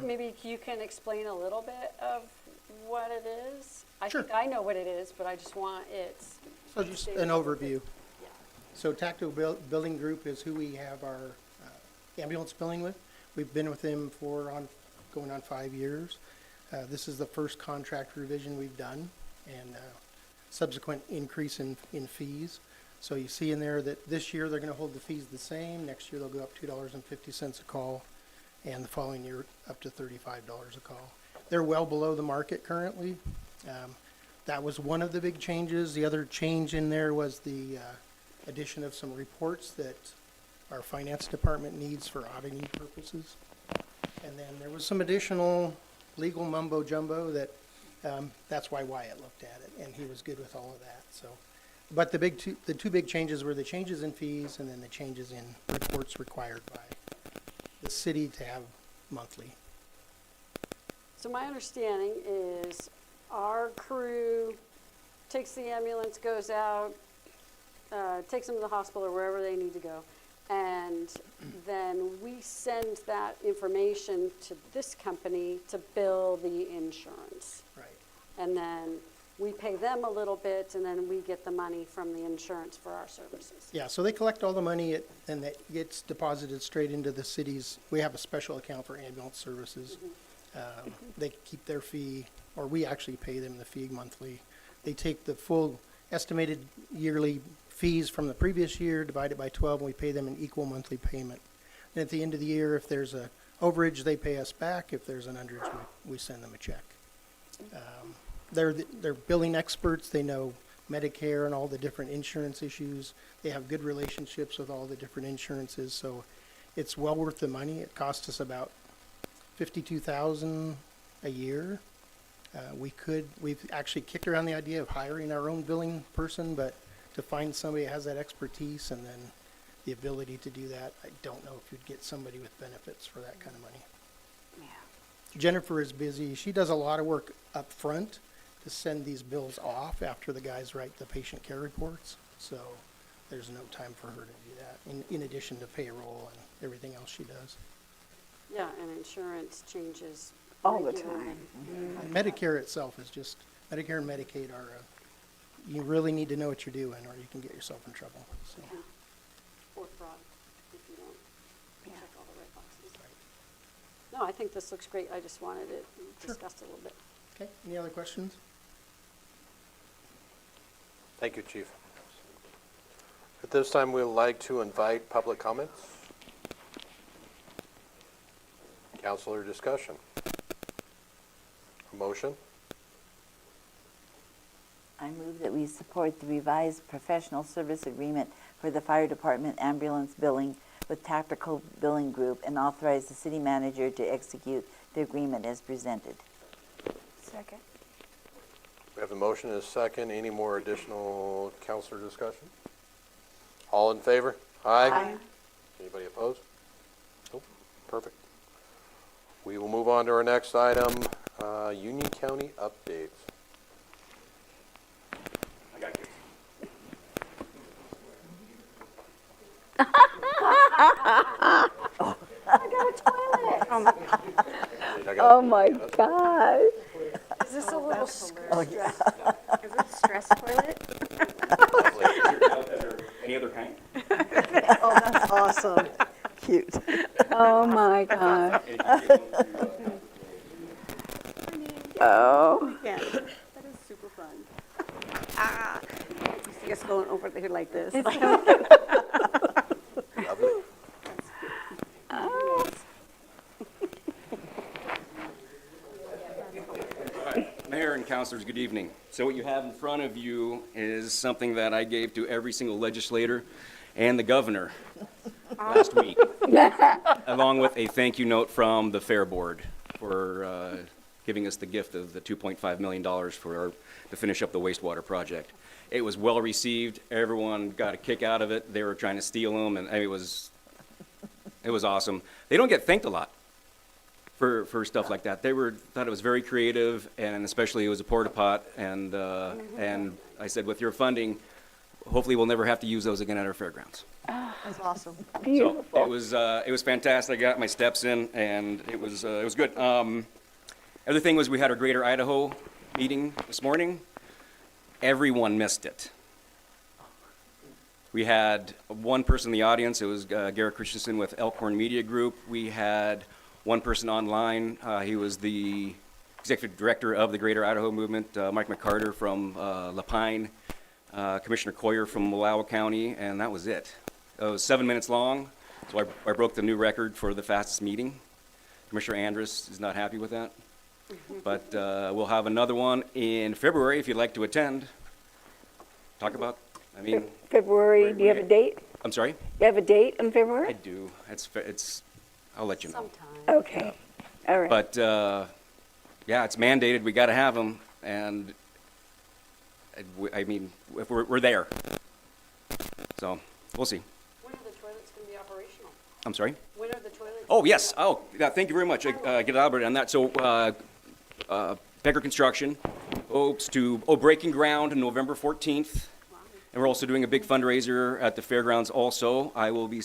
maybe you can explain a little bit of what it is. Sure. I think I know what it is, but I just want it. So just an overview. So Tactical Building Group is who we have our ambulance billing with. We've been with them for going on 5 years. This is the first contract revision we've done, and subsequent increase in fees. So you see in there that this year they're going to hold the fees the same. Next year they'll go up $2.50 a call, and the following year up to $35 a call. They're well below the market currently. That was one of the big changes. The other change in there was the addition of some reports that our finance department needs for auditing purposes. And then there was some additional legal mumbo jumbo that, that's why Wyatt looked at it, and he was good with all of that, so. But the two big changes were the changes in fees and then the changes in reports required by the city to have monthly. So my understanding is our crew takes the ambulance, goes out, takes them to the hospital or wherever they need to go. And then we send that information to this company to bill the insurance. Right. And then we pay them a little bit, and then we get the money from the insurance for our services. Yeah, so they collect all the money and that gets deposited straight into the city's, we have a special account for ambulance services. They keep their fee, or we actually pay them the fee monthly. They take the full estimated yearly fees from the previous year, divide it by 12, and we pay them an equal monthly payment. And at the end of the year, if there's a overage, they pay us back. If there's an underage, we send them a check. They're billing experts. They know Medicare and all the different insurance issues. They have good relationships with all the different insurances, so it's well worth the money. It costs us about $52,000 a year. We've actually kicked around the idea of hiring our own billing person, but to find somebody that has that expertise and then the ability to do that, I don't know if you'd get somebody with benefits for that kind of money. Yeah. Jennifer is busy. She does a lot of work up front to send these bills off after the guys write the patient care reports. So there's no time for her to do that, in addition to payroll and everything else she does. Yeah, and insurance changes All the regularly. time. And Medicare itself is just, Medicare and Medicaid are, you really need to know what you're doing or you can get yourself in trouble, so. Yeah. Or fraud, if you don't check all the right boxes. No, I think this looks great. I just wanted it discussed a little bit. Okay, any other questions? Thank you, Chief. At this time, we'd like to invite public comments. Councilor discussion. A motion? I move that we support the revised professional service agreement for the fire department ambulance billing with Tactical Billing Group and authorize the city manager to execute the agreement as presented. Second. We have a motion and a second. Any more additional councilor discussion? All in favor? Aye. Anybody opposed? Nope. Perfect. We will move on to our next item, Union County updates. I got you. Oh my God. Is this a little stress? Oh, yeah. Is it stress toilet? Any other kind? Oh, that's awesome. Cute. Oh my God. Oh. Yeah, that is super fun. You see us going over there like this. Lovely. Mayor and councilors, good evening. So what you have in front of you is something that I gave to every single legislator and the governor last week, along with a thank you note from the Fair Board for giving us the gift of the $2.5 million to finish up the wastewater project. It was well received. Everyone got a kick out of it. They were trying to steal them, and it was awesome. They don't get thanked a lot for stuff like that. They thought it was very creative, and especially it was a porta pot. And I said, with your funding, hopefully we'll never have to use those again at our fairgrounds. That's awesome. Beautiful. So it was fantastic. I got my steps in, and it was good. Other thing was we had our Greater Idaho meeting this morning. Everyone missed it. We had one person in the audience. It was Garrett Christensen with Elkhorn Media Group. We had one person online. He was the executive director of the Greater Idaho Movement, Mike McCarter from Lapine, Commissioner Coyer from Wallowa County, and that was it. It was 7 minutes long, so I broke the new record for the fastest meeting. Commissioner Andrus is not happy with that. But we'll have another one in February if you'd like to attend. Talk about, I mean. February, do you have a date? I'm sorry? You have a date in I February? do. I'll let you know. Sometime. Okay, all right. But, yeah, it's mandated. We got to have them. And, I mean, if we're there. So, we'll see. When are the toilets going to be operational? I'm sorry? When are the toilets? Oh, yes. Oh, yeah, thank you very much. Get Albert on that. So, Becker Construction hopes to, breaking ground on November 14th. And we're also doing a big fundraiser at the fairgrounds also. I will be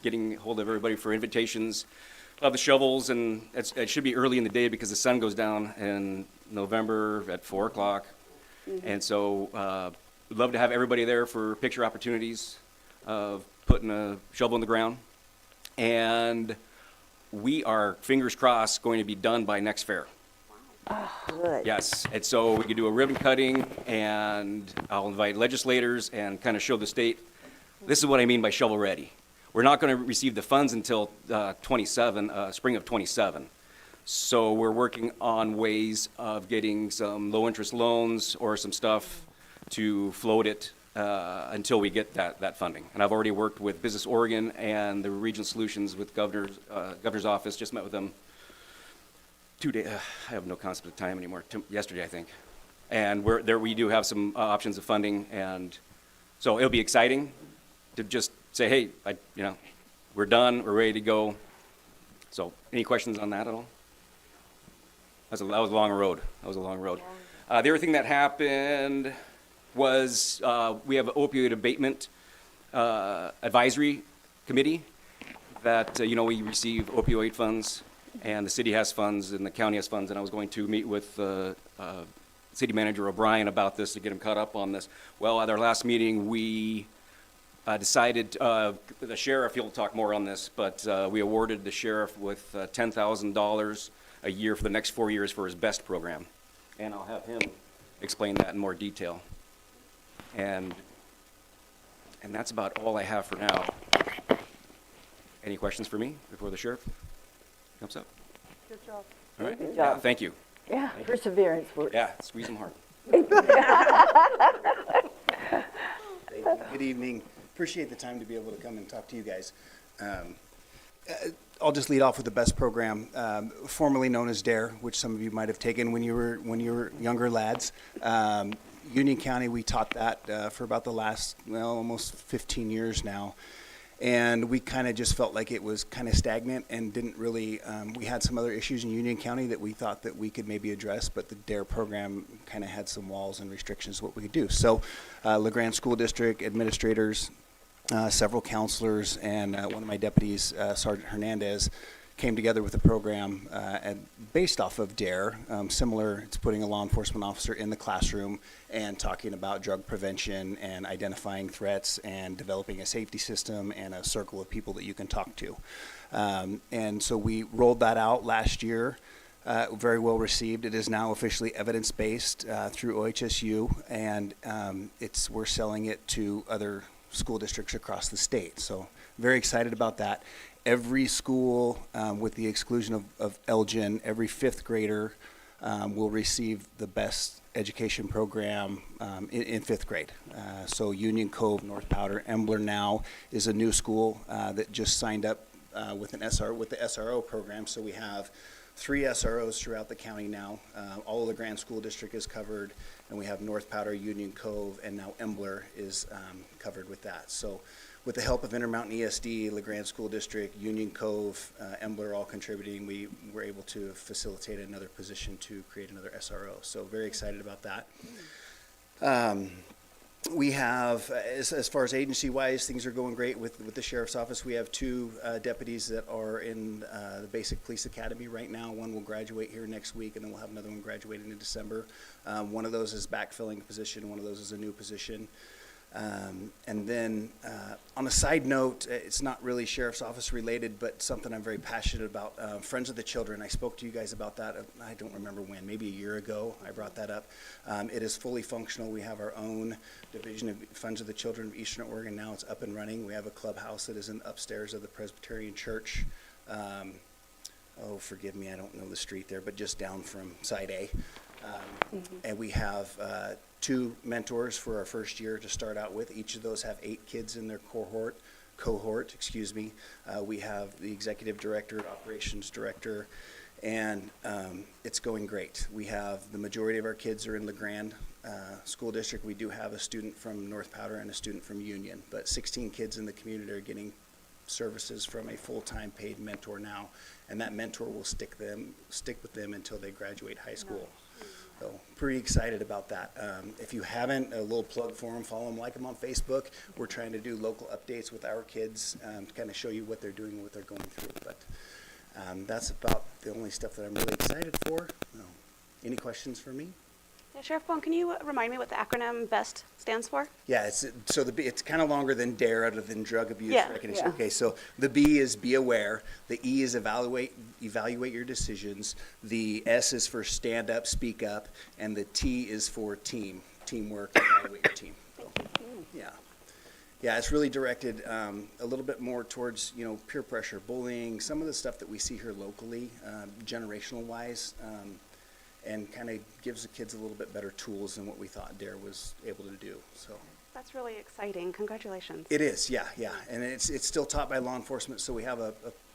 getting hold of everybody for invitations of the shovels, and it should be early in the day because the sun goes down in November at 4 o'clock. And so, we'd love to have everybody there for picture opportunities of putting a shovel in the ground. And we are, fingers crossed, going to be done by next fair. Good. Yes, and so we could do a ribbon cutting, and I'll invite legislators and kind of show the state, this is what I mean by shovel ready. We're not going to receive the funds until spring of 27. So we're working on ways of getting some low-interest loans or some stuff to float it until we get that funding. And I've already worked with Business Oregon and the Regional Solutions with Governor's Office, just met with them 2 days, I have no concept of time anymore, yesterday I think. And we do have some options of funding, and so it'll be exciting to just say, hey, we're done, we're ready to go. So any questions on that at all? That was a long road. The other thing that happened was we have an opioid abatement advisory committee that, we receive opioid funds, and the city has funds and the county has funds, and I was going to meet with City Manager O'Brien about this to get him caught up on this. Well, at our last meeting, we decided, the sheriff, he'll talk more on this, but we awarded the sheriff with $10,000 a year for the next 4 years for his BEST program. And I'll have him explain that in more detail. And that's about all I have for now. Any questions for me before the sheriff comes up? Good job. All right. Good Yeah, job. thank you. Yeah, perseverance works. Yeah, squeeze them hard. Good evening. Appreciate the time to be able to come and talk to you guys. I'll just lead off with the BEST program, formerly known as DARE, which some of you might have taken when you were younger lads. Union County, we taught that for about the last, almost 15 years now. And we kind of just felt like it was kind of stagnant and didn't really, we had some other issues in Union County that we thought that we could maybe address, but the DARE program kind of had some walls and restrictions of what we could do. So Grande School District administrators, several counselors, and one of my deputies, Sergeant Hernandez, came together with a program based off of DARE, similar to putting a law enforcement officer in the classroom and talking about drug prevention and identifying threats and developing a safety system and a circle of people that you can talk to. And so we rolled that out last year, very well received. It is now officially evidence-based through OHSU, and we're selling it to other school districts across the state. So very excited about that. Every school, with the exclusion of Elgin, every fifth grader will receive the best education program in fifth grade. So Union Cove, North Powder, Embler now is a new school that just signed up with the SRO program. So we have 3 SROs throughout the county now. All of the Grande School District is covered, and we have North Powder, Union Cove, and now Embler is covered with that. So with the help of Intermountain ESD, LaGrande School District, Union Cove, Embler all contributing, we were able to facilitate another position to create another SRO. So very excited about that. We have, as far as agency-wise, things are going great with the Sheriff's Office. We have 2 deputies that are in the Basic Police Academy right now. One will graduate here next week, and then we'll have another one graduating in December. One of those is backfilling a position. One of those is a new position. And then, on a side note, it's not really Sheriff's Office related, but something I'm very passionate about. Friends of the Children, I spoke to you guys about that, I don't remember when, maybe a year ago I brought that up. It is fully functional. We have our own division of Friends of the Children of Eastern Oregon now. It's up and running. We have a clubhouse that is in upstairs of the Presbyterian Church. Oh, forgive me, I don't know the street there, but just down from Side A. And we have 2 mentors for our first year to start out with. Each of those have 8 kids in their cohort. We have the executive director, operations director, and it's going great. We have the majority of our kids are in the Grande school district. We do have a student from North Powder and a student from Union, but 16 kids in the community are getting services from a full-time paid mentor now, and that mentor will stick with them until they graduate high school. So pretty excited about that. If you haven't, a little plug for them, follow them, like them on Facebook. We're trying to do local updates with our kids to kind of show you what they're doing and what they're going through. But that's about the only stuff that I'm really excited for. Any questions for me? Yeah, Sheriff Bone, can you remind me what the acronym BEST stands for? Yeah, it's kind of longer than DARE, other than drug abuse recognition. Yeah. Okay, so the B is be aware, the E is evaluate your decisions, the S is for stand up, speak up, and the T is for teamwork, evaluate your team. So, yeah, it's really directed a little bit more towards peer pressure, bullying, some of the stuff that we see here locally, generational wise. And kind of gives the kids a little bit better tools than what we thought DARE was able to do. So That's really exciting. Congratulations. it is, yeah, and it's still taught by law enforcement, so we have a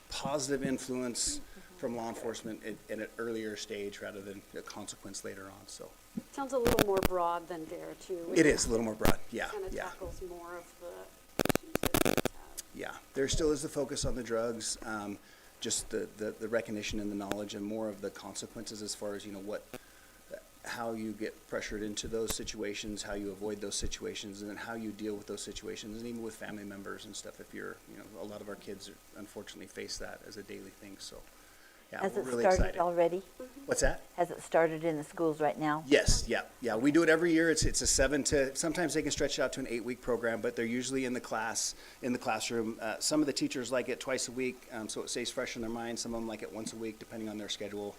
positive influence from law enforcement at an earlier stage rather than a consequence later on. So Sounds a little more broad than DARE too. it is a little more broad, yeah. Kind of tackles more of the issues that kids have. Yeah, there still is the focus on the drugs, just the recognition and the knowledge, and more of the consequences as far as how you get pressured into those situations, how you avoid those situations, and then how you deal with those situations, and even with family members and stuff. If you're, a lot of our kids unfortunately face that as a daily thing. So, yeah, Has we're it really started excited. already? What's that? Has it started in the schools right now? Yes, yeah. We do it every year. It's a 7 to, sometimes they can stretch it out to an 8-week program, but they're usually in the classroom. Some of the teachers like it twice a week, so it stays fresh in their mind. Some of them like it once a week, depending on their schedule.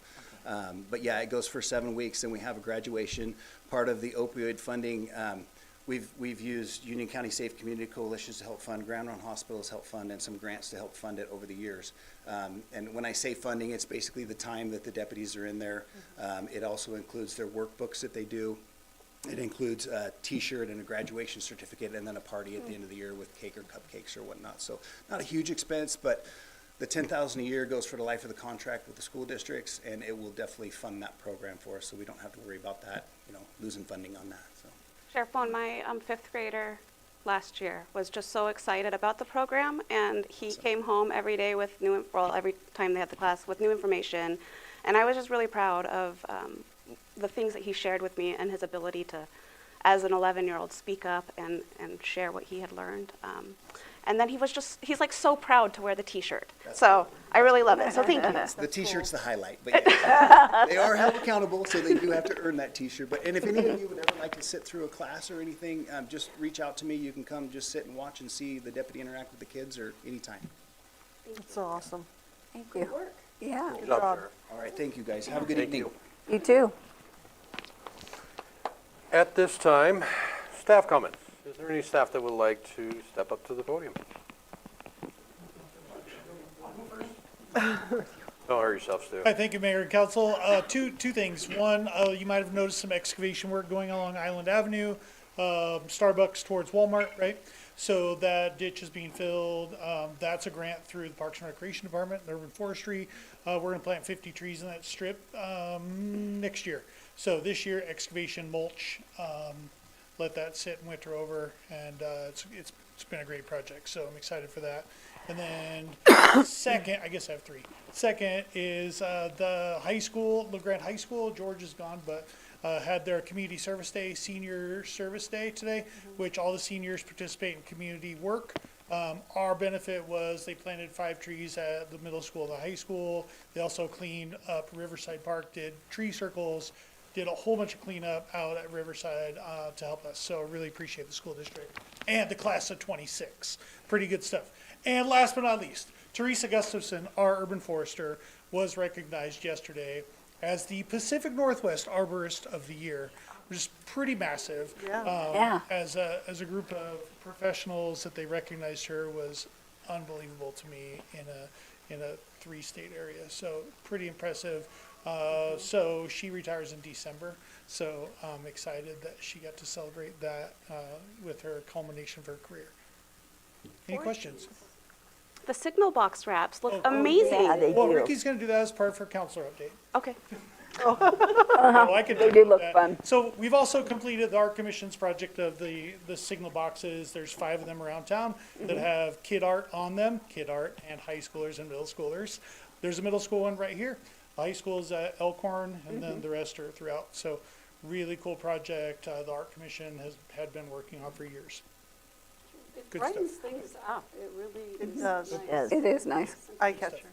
But yeah, it goes for 7 weeks, and we have a graduation. Part of the opioid funding, we've used Union County Safe Community Coalitions to help fund, Grand Hospitals help fund, and some grants to help fund it over the years. And when I say funding, it's basically the time that the deputies are in there. It also includes their workbooks that they do. It includes a T-shirt and a graduation certificate, and then a party at the end of the year with cake or cupcakes or whatnot. So not a huge expense, but the $10,000 a year goes for the life of the contract with the school districts, and it will definitely fund that program for us, so we don't have to worry about that, losing funding on that. So. Sheriff Bone, my 5th grader last year was just so excited about the program, and he came home every day with every time they had the class with new information, and I was just really proud of the things that he shared with me and his ability to, as an 11-year-old, speak up and share what he had learned. And then he's like so proud to wear the T-shirt. So I really love it. So thank you. The T-shirt's the highlight, but yeah, they are held accountable, so they do have to earn that T-shirt. And if any of you would ever like to sit through a class or anything, just reach out to me. You can come just sit and watch and see the deputy interact with the kids, or anytime. That's awesome. Thank you. Yeah. Good job, Sheriff. All right, thank you guys. Have a good evening. You too. At this time, staff comments. Is there any staff that would like to step up to the podium? Don't hurt yourself, Stu. Hi, thank you, Mayor and Council. Two things. One, you might have noticed some excavation work going along Island Avenue, Starbucks towards Walmart, right? So that ditch is being filled. That's a grant through the Parks and Recreation Department, and Urban Forestry. We're going to plant 50 trees in that strip next year. So this year, excavation, mulch, let that sit and winter over, and it's been a great project. So I'm excited for that. And then second, I guess I have 3. Second is the high school, the Grande High School. George is gone, but had their community service day, senior service day today, which all the seniors participate in community work. Our benefit was they planted 5 trees at the middle school, the high school. They also cleaned up Riverside Park, did tree circles, did a whole bunch of cleanup out at Riverside to help us. So I really appreciate the school district and the class of 26. Pretty good stuff. And last but not least, Teresa Gustafson, our urban forester, was recognized yesterday as the Pacific Northwest Arborist of the Year, which is pretty massive. Yeah. As a group of professionals that they recognized her was unbelievable to me in a 3-state area. So pretty impressive. So she retires in December. So I'm excited that she got to celebrate that with her culmination of her career. Any questions? The signal box wraps look Oh, amazing. Yeah, they Well, do. Ricky's going to do that as part of her counselor update. Okay. Oh, I can They do do look that. fun. So we've also completed the Art Commission's project of the signal boxes. There's 5 of them around town that have kid art on them, kid art and high schoolers and middle schoolers. There's a middle school one right here. High school is at Elkhorn, and then the rest are throughout. So really cool project. The Art Commission had been working on for years. It Good brightens stuff. things up. It really It is does. nice. Yes. It is nice. Eye catcher.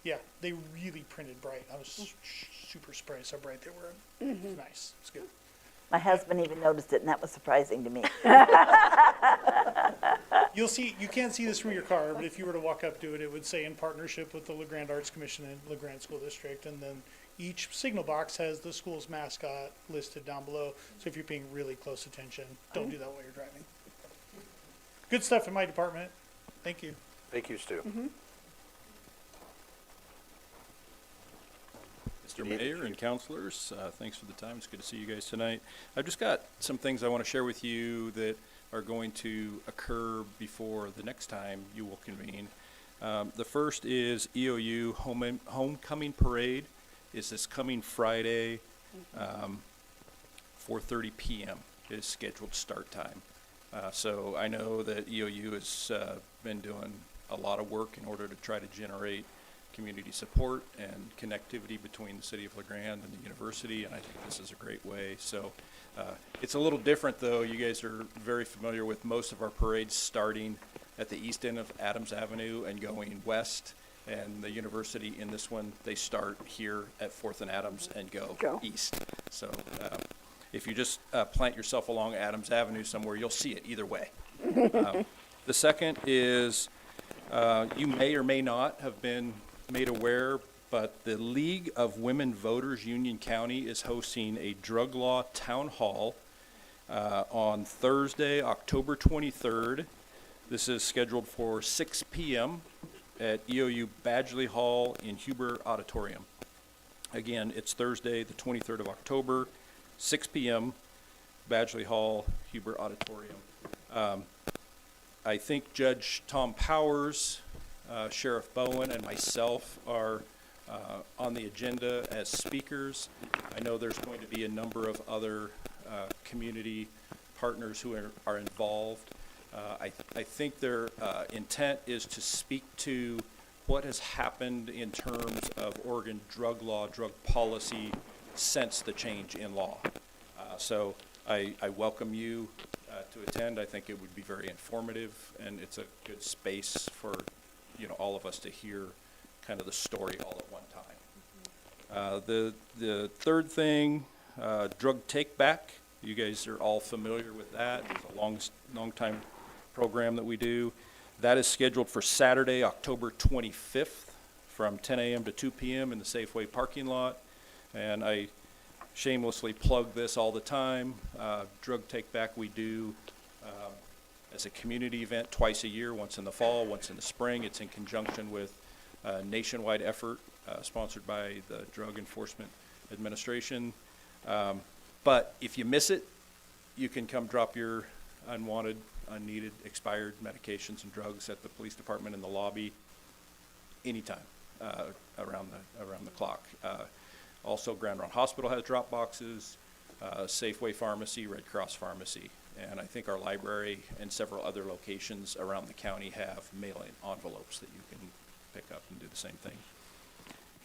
Yeah, they really printed bright. I was super surprised how bright they were. It's nice. It's good. My husband even noticed it, and that was surprising to me. You'll see, you can't see this from your car, but if you were to walk up to it, it would say in partnership with the LeGrand Arts Commission and LeGrand School District. And then each signal box has the school's mascot listed down below. So if you're paying really close attention, don't do that while you're driving. Good stuff in my department. Thank you. Thank you, Stu. Mr. Mayor and councilors, thanks for the time. It's good to see you guys tonight. I've just got some things I want to share with you that are going to occur before the next time you will convene. The first is EOU Homecoming Parade is this coming Friday, 4:30 p.m. is scheduled start time. So I know that EOU has been doing a lot of work in order to try to generate community support and connectivity between the city of LeGrand and the university, and I think this is a great way. So it's a little different, though. You guys are very familiar with most of our parades starting at the east end of Adams Avenue and going west, and the university in this one, they start here at 4th and Adams and go east. So if you just plant yourself along Adams Avenue somewhere, you'll see it either way. The second is you may or may not have been made aware, but the League of Women Voters Union County is hosting a drug law town hall on Thursday, October 23rd. This is scheduled for 6 p.m. at EOU Badgley Hall in Huber Auditorium. Again, it's Thursday, the 23rd of October, 6 p.m., Badgley Hall, Huber Auditorium. I think Judge Tom Powers, Sheriff Bowen, and myself are on the agenda as speakers. I know there's going to be a number of other community partners who are involved. I think their intent is to speak to what has happened in terms of Oregon drug law, drug policy since the change in law. So I welcome you to attend. I think it would be very informative, and it's a good space for all of us to hear kind of the story all at one time. The third thing, drug take back. You guys are all familiar with that. It's a long time program that we do. That is scheduled for Saturday, October 25th from 10 a.m. to 2 p.m. in the Safeway parking lot. And I shamelessly plug this all the time. Drug take back we do as a community event twice a year, once in the fall, once in the spring. It's in conjunction with a nationwide effort sponsored by the Drug Enforcement Administration. But if you miss it, you can come drop your unwanted, unneeded, expired medications and drugs at the police department in the lobby anytime around the clock. Also, Grand Hospital has drop boxes, Safeway Pharmacy, Red Cross Pharmacy, and I think our library and several other locations around the county have mail-in envelopes that you can pick up and do the same thing.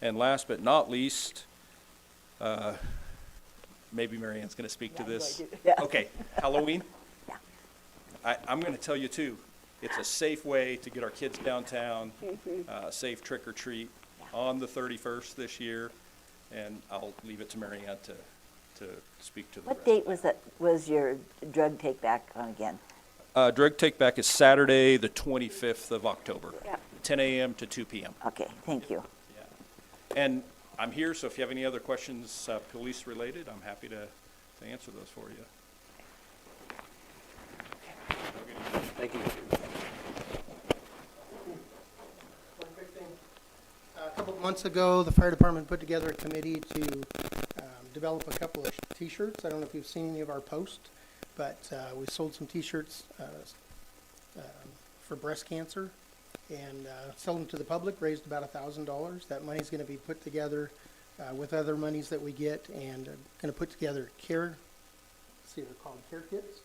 And last but not least, maybe Mary Ann's going to speak to this. Okay, Halloween. I'm going to tell you too, it's a safe way to get our kids downtown, safe trick or treat on the 31st this year. and I'll leave it to Mary Ann to speak to the What rest. date was your drug take back on again? Drug take back is Saturday, the 25th of October, Yeah. 10 a.m. to 2 p.m. Okay, thank you. And I'm here, so if you have any other questions, police related, I'm happy to answer those for you. Thank you. One quick thing. A couple of months ago, the fire department put together a committee to develop a couple of T-shirts. I don't know if you've seen any of our posts, but we sold some T-shirts for breast cancer and sold them to the public, raised about $1,000. That money's going to be put together with other monies that we get, and going to put together they're called care kits.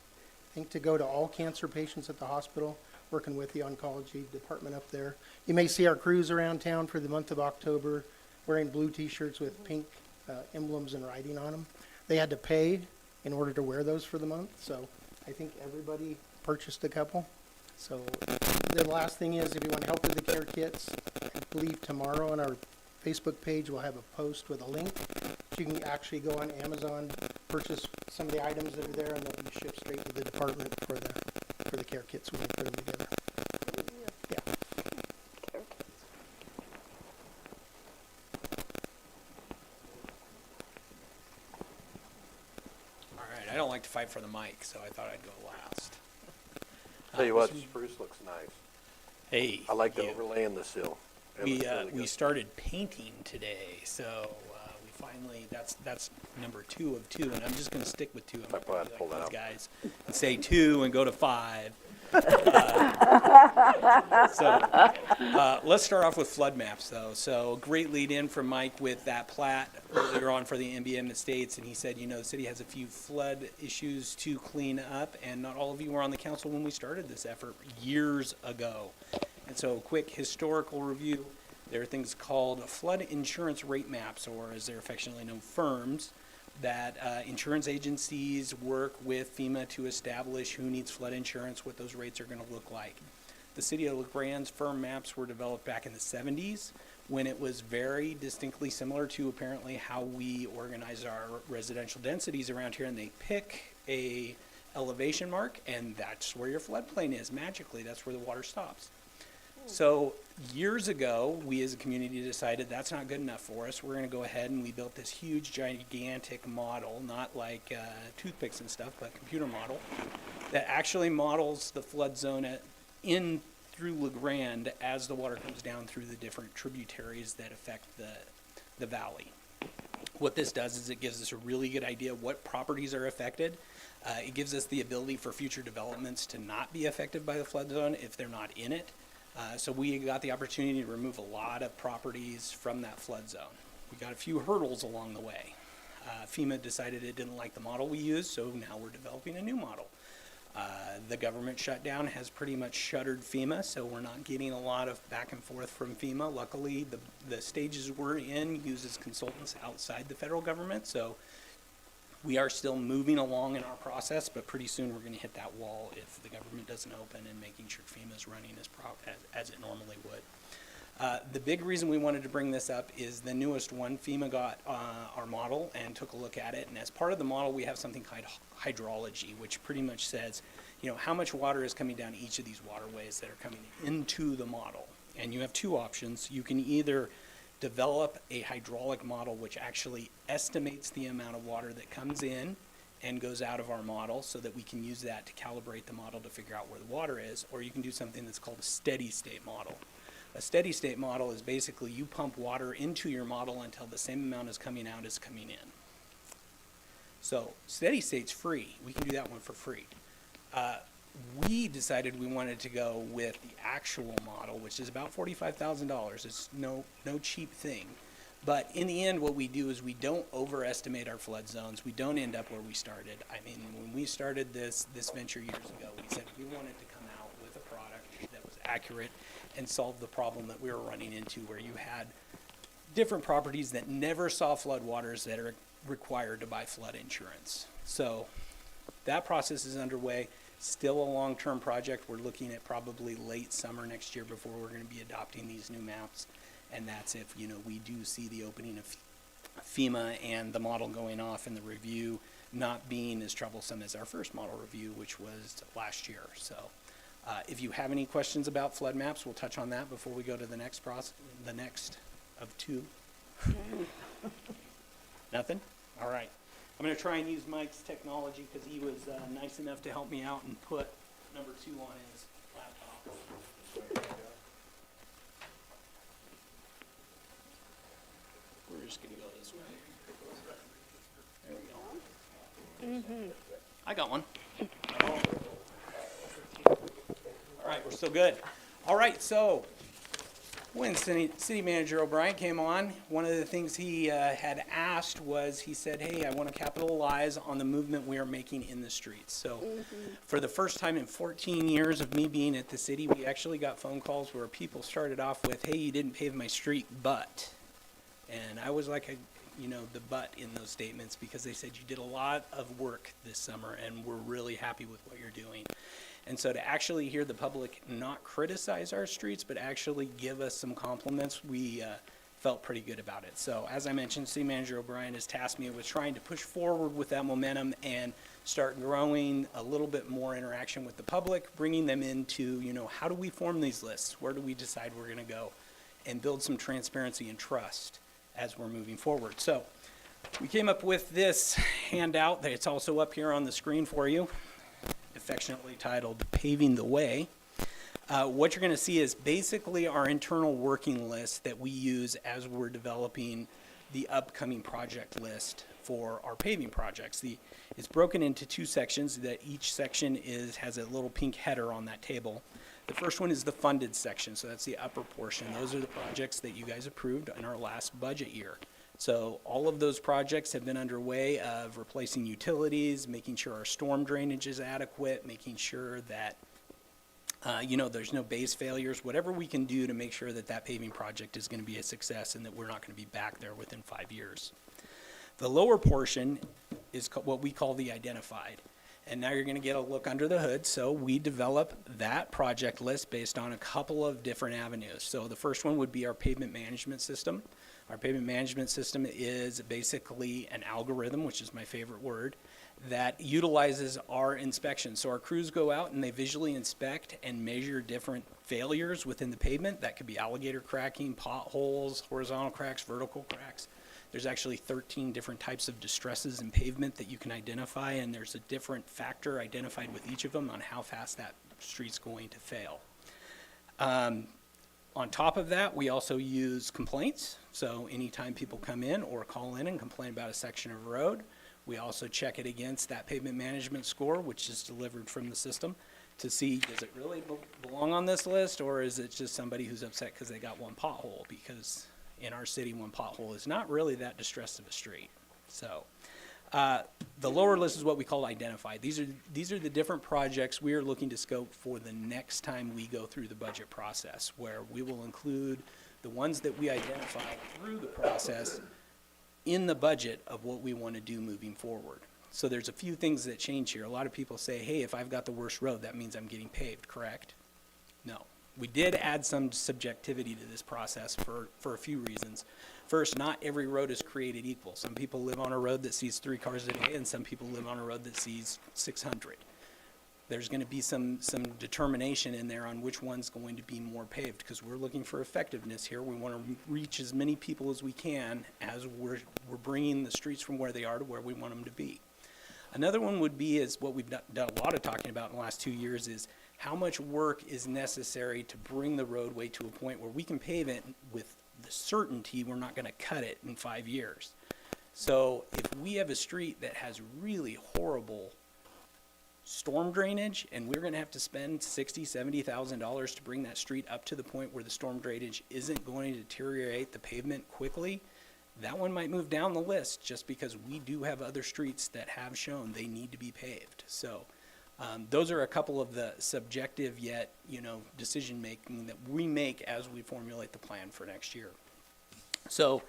I think to go to all cancer patients at the hospital, working with the oncology department up there. You may see our crews around town for the month of October wearing blue T-shirts with pink emblems and writing on them. They had to pay in order to wear those for the month, so I think everybody purchased a couple. So the last thing is, if you want to help with the care kits, I believe tomorrow on our Facebook page we'll have a post with a link. You can actually go on Amazon, purchase some of the items that are there, and they'll be shipped straight to the department for the care kits when we put them together. Yeah. All right, I don't like to fight for the mic, so I thought I'd go last. Tell you what, spruce looks nice. Hey. I like the overlay in the sill. It looks really We good. started painting today, so we finally, that's number 2 of 2, and I'm just gonna stick with 2. I'm not gonna be like those guys and say 2 and go to 5. Let's start off with flood maps, though. So great lead in from Mike with that plat earlier on for the NBM Estates, and he said, the city has a few flood issues to clean up, and not all of you were on the council when we started this effort years ago. And so, quick historical review. There are things called flood insurance rate maps, or as they're affectionately known, FIRMs, that insurance agencies work with FEMA to establish who needs flood insurance, what those rates are going to look like. The city of LaGrande's FIRM maps were developed back in the 70s when it was very distinctly similar to apparently how we organize our residential densities around here, and they pick a elevation mark, and that's where your floodplain is. Magically, that's where the water stops. So years ago, we as a community decided that's not good enough for us. We're going to go ahead and we built this huge, gigantic model, not like toothpicks and stuff, but computer model that actually models the flood zone in through LaGrande as the water comes down through the different tributaries that affect the valley. What this does is it gives us a really good idea of what properties are affected. It gives us the ability for future developments to not be affected by the flood zone if they're not in it. So we got the opportunity to remove a lot of properties from that flood zone. We got a few hurdles along the way. FEMA decided it didn't like the model we used, so now we're developing a new model. The government shutdown has pretty much shuttered FEMA, so we're not getting a lot of back and forth from FEMA. Luckily, the stages we're in uses consultants outside the federal government, so we are still moving along in our process, but pretty soon we're going to hit that wall if the government doesn't open, and making sure FEMA is running as it normally would. The big reason we wanted to bring this up is the newest one. FEMA got our model and took a look at it, and as part of the model we have something called hydrology, which pretty much says, how much water is coming down each of these waterways that are coming into the model. And you have two options. You can either develop a hydraulic model which actually estimates the amount of water that comes in and goes out of our model so that we can use that to calibrate the model to figure out where the water is, or you can do something that's called a steady state model. A steady state model is basically you pump water into your model until the same amount is coming out as coming in. So steady state's free. We can do that one for free. We decided we wanted to go with the actual model, which is about $45,000. It's no cheap thing. But in the end, what we do is we don't overestimate our flood zones. We don't end up where we started. I mean, when we started this venture years ago, we said we wanted to come out with a product that was accurate and solve the problem that we were running into, where you had different properties that never saw flood waters that are required to buy flood insurance. So that process is underway. Still a long-term project. We're looking at probably late summer next year before we're going to be adopting these new maps, and that's if we do see the opening of FEMA and the model going off and the review not being as troublesome as our first model review, which was last year. So if you have any questions about flood maps, we'll touch on that before we go to the next the next of two. Nothing? All right. I'm going to try and use Mike's technology because he was nice enough to help me out and put number 2 on his laptop. We're just going to go this way. There we go. I got one. All right, we're still good. All right, so when City Manager O'Brien came on, one of the things he had asked was, he said, hey, I want to capitalize on the movement we are making in the streets. So for the first time in 14 years of me being at the city, we actually got phone calls where people started off with, hey, you didn't pave my street, but. And I was like, the but in those statements, because they said you did a lot of work this summer and we're really happy with what you're doing. And so to actually hear the public not criticize our streets, but actually give us some compliments, we felt pretty good about it. So as I mentioned, City Manager O'Brien has tasked me with trying to push forward with that momentum and start growing a little bit more interaction with the public, bringing them into, how do we form these lists? Where do we decide we're going to go? And build some transparency and trust as we're moving forward. So we came up with this handout that it's also up here on the screen for you, affectionately titled Paving the Way. What you're going to see is basically our internal working list that we use as we're developing the upcoming project list for our paving projects. It's broken into 2 sections, that each section has a little pink header on that table. The first one is the funded section, so that's the upper portion. Those are the projects that you guys approved in our last budget year. So all of those projects have been underway of replacing utilities, making sure our storm drainage is adequate, making sure that there's no base failures, whatever we can do to make sure that that paving project is going to be a success and that we're not going to be back there within 5 years. The lower portion is what we call the identified. And now you're going to get a look under the hood. So we develop that project list based on a couple of different avenues. So the first one would be our pavement management system. Our pavement management system is basically an algorithm, which is my favorite word, that utilizes our inspection. So our crews go out and they visually inspect and measure different failures within the pavement. That could be alligator cracking, potholes, horizontal cracks, vertical cracks. There's actually 13 different types of distresses in pavement that you can identify, and there's a different factor identified with each of them on how fast that street's going to fail. On top of that, we also use complaints. So anytime people come in or call in and complain about a section of road, we also check it against that pavement management score, which is delivered from the system, to see, does it really belong on this list, or is it just somebody who's upset because they got one pothole? Because in our city, one pothole is not really that distressed of a street. So the lower list is what we call identified. These are the different projects we are looking to scope for the next time we go through the budget process, where we will include the ones that we identify through the process in the budget of what we want to do moving forward. So there's a few things that change here. A lot of people say, hey, if I've got the worst road, that means I'm getting paved, correct? No. We did add some subjectivity to this process for a few reasons. First, not every road is created equal. Some people live on a road that sees 3 cars a day, and some people live on a road that sees 600. There's going to be some determination in there on which one's going to be more paved, because we're looking for effectiveness here. We want to reach as many people as we can as we're bringing the streets from where they are to where we want them to be. Another one would be, is what we've done a lot of talking about in the last 2 years, is how much work is necessary to bring the roadway to a point where we can pave it with the certainty we're not going to cut it in 5 years. So if we have a street that has really horrible storm drainage, and we're going to have to spend $60,000, $70,000 to bring that street up to the point where the storm drainage isn't going to deteriorate the pavement quickly, that one might move down the list, just because we do have other streets that have shown they need to be paved. So those are a couple of the subjective yet, decision making that we make as we formulate the plan for next year. So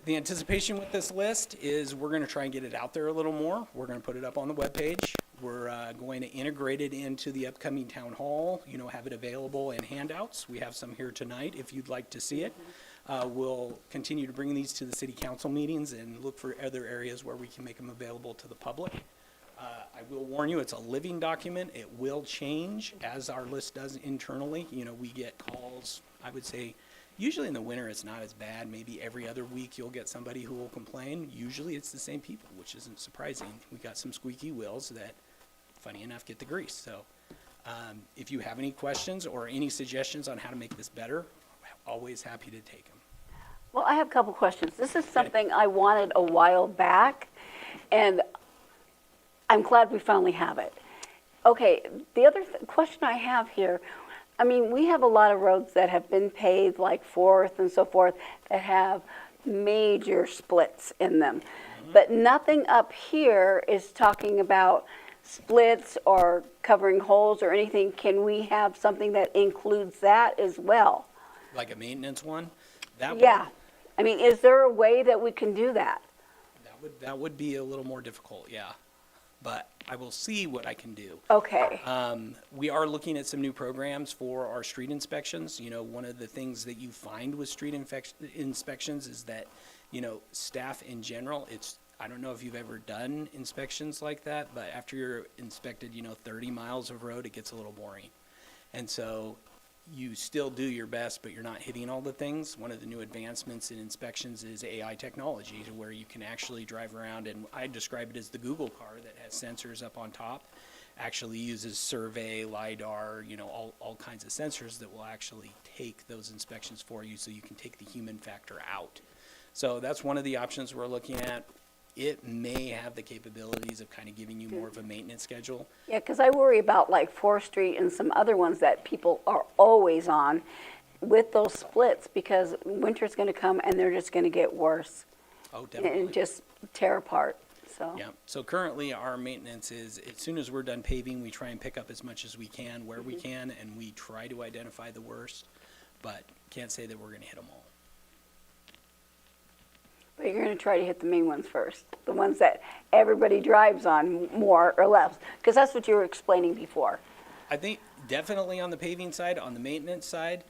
the anticipation with this list is we're going to try and get it out there a little more. We're going to put it up on the webpage. We're going to integrate it into the upcoming town hall, have it available in handouts. We have some here tonight if you'd like to see it. We'll continue to bring these to the city council meetings and look for other areas where we can make them available to the public. I will warn you, it's a living document. It will change as our list does internally. You know, we get calls, I would say, usually in the winter it's not as bad. Maybe every other week you'll get somebody who will complain. Usually it's the same people, which isn't surprising. We got some squeaky wheels that, funny enough, get the grease. So if you have any questions or any suggestions on how to make this better, always happy to take them. Well, I have a couple questions. This is something I wanted a while back, and I'm glad we finally have it. Okay, the other question I have here, I mean, we have a lot of roads that have been paved, like Fourth and so forth, that have major splits in them. But nothing up here is talking about splits or covering holes or anything. Can we have something that includes that as well? Like a maintenance one? That Yeah. I mean, is there a way that we can do that? That would be a little more difficult, yeah. But I will see what I can do. Okay. We are looking at some new programs for our street inspections. You know, one of the things that you find with street inspections is that, you know, staff in general, I don't know if you've ever done inspections like that, but after you're inspected, 30 miles of road, it gets a little boring. And so you still do your best, but you're not hitting all the things. One of the new advancements in inspections is AI technology, to where you can actually drive around, and I describe it as the Google car that has sensors up on top, actually uses survey, LiDAR, all kinds of sensors that will actually take those inspections for you, so you can take the human factor out. So that's one of the options we're looking at. It may have the capabilities of kind of giving you more of a maintenance schedule. Yeah, because I worry about like 4th Street and some other ones that people are always on with those splits, because winter's going to come and they're just going to get worse. Oh, definitely. And just tear apart, so. Yeah, so currently our maintenance is, as soon as we're done paving, we try and pick up as much as we can where we can, and we try to identify the worst, but can't say that we're going to hit them all. But you're going to try to hit the main ones first, the ones that everybody drives on more or less, because that's what you were explaining before. I think definitely on the paving side, on the maintenance side,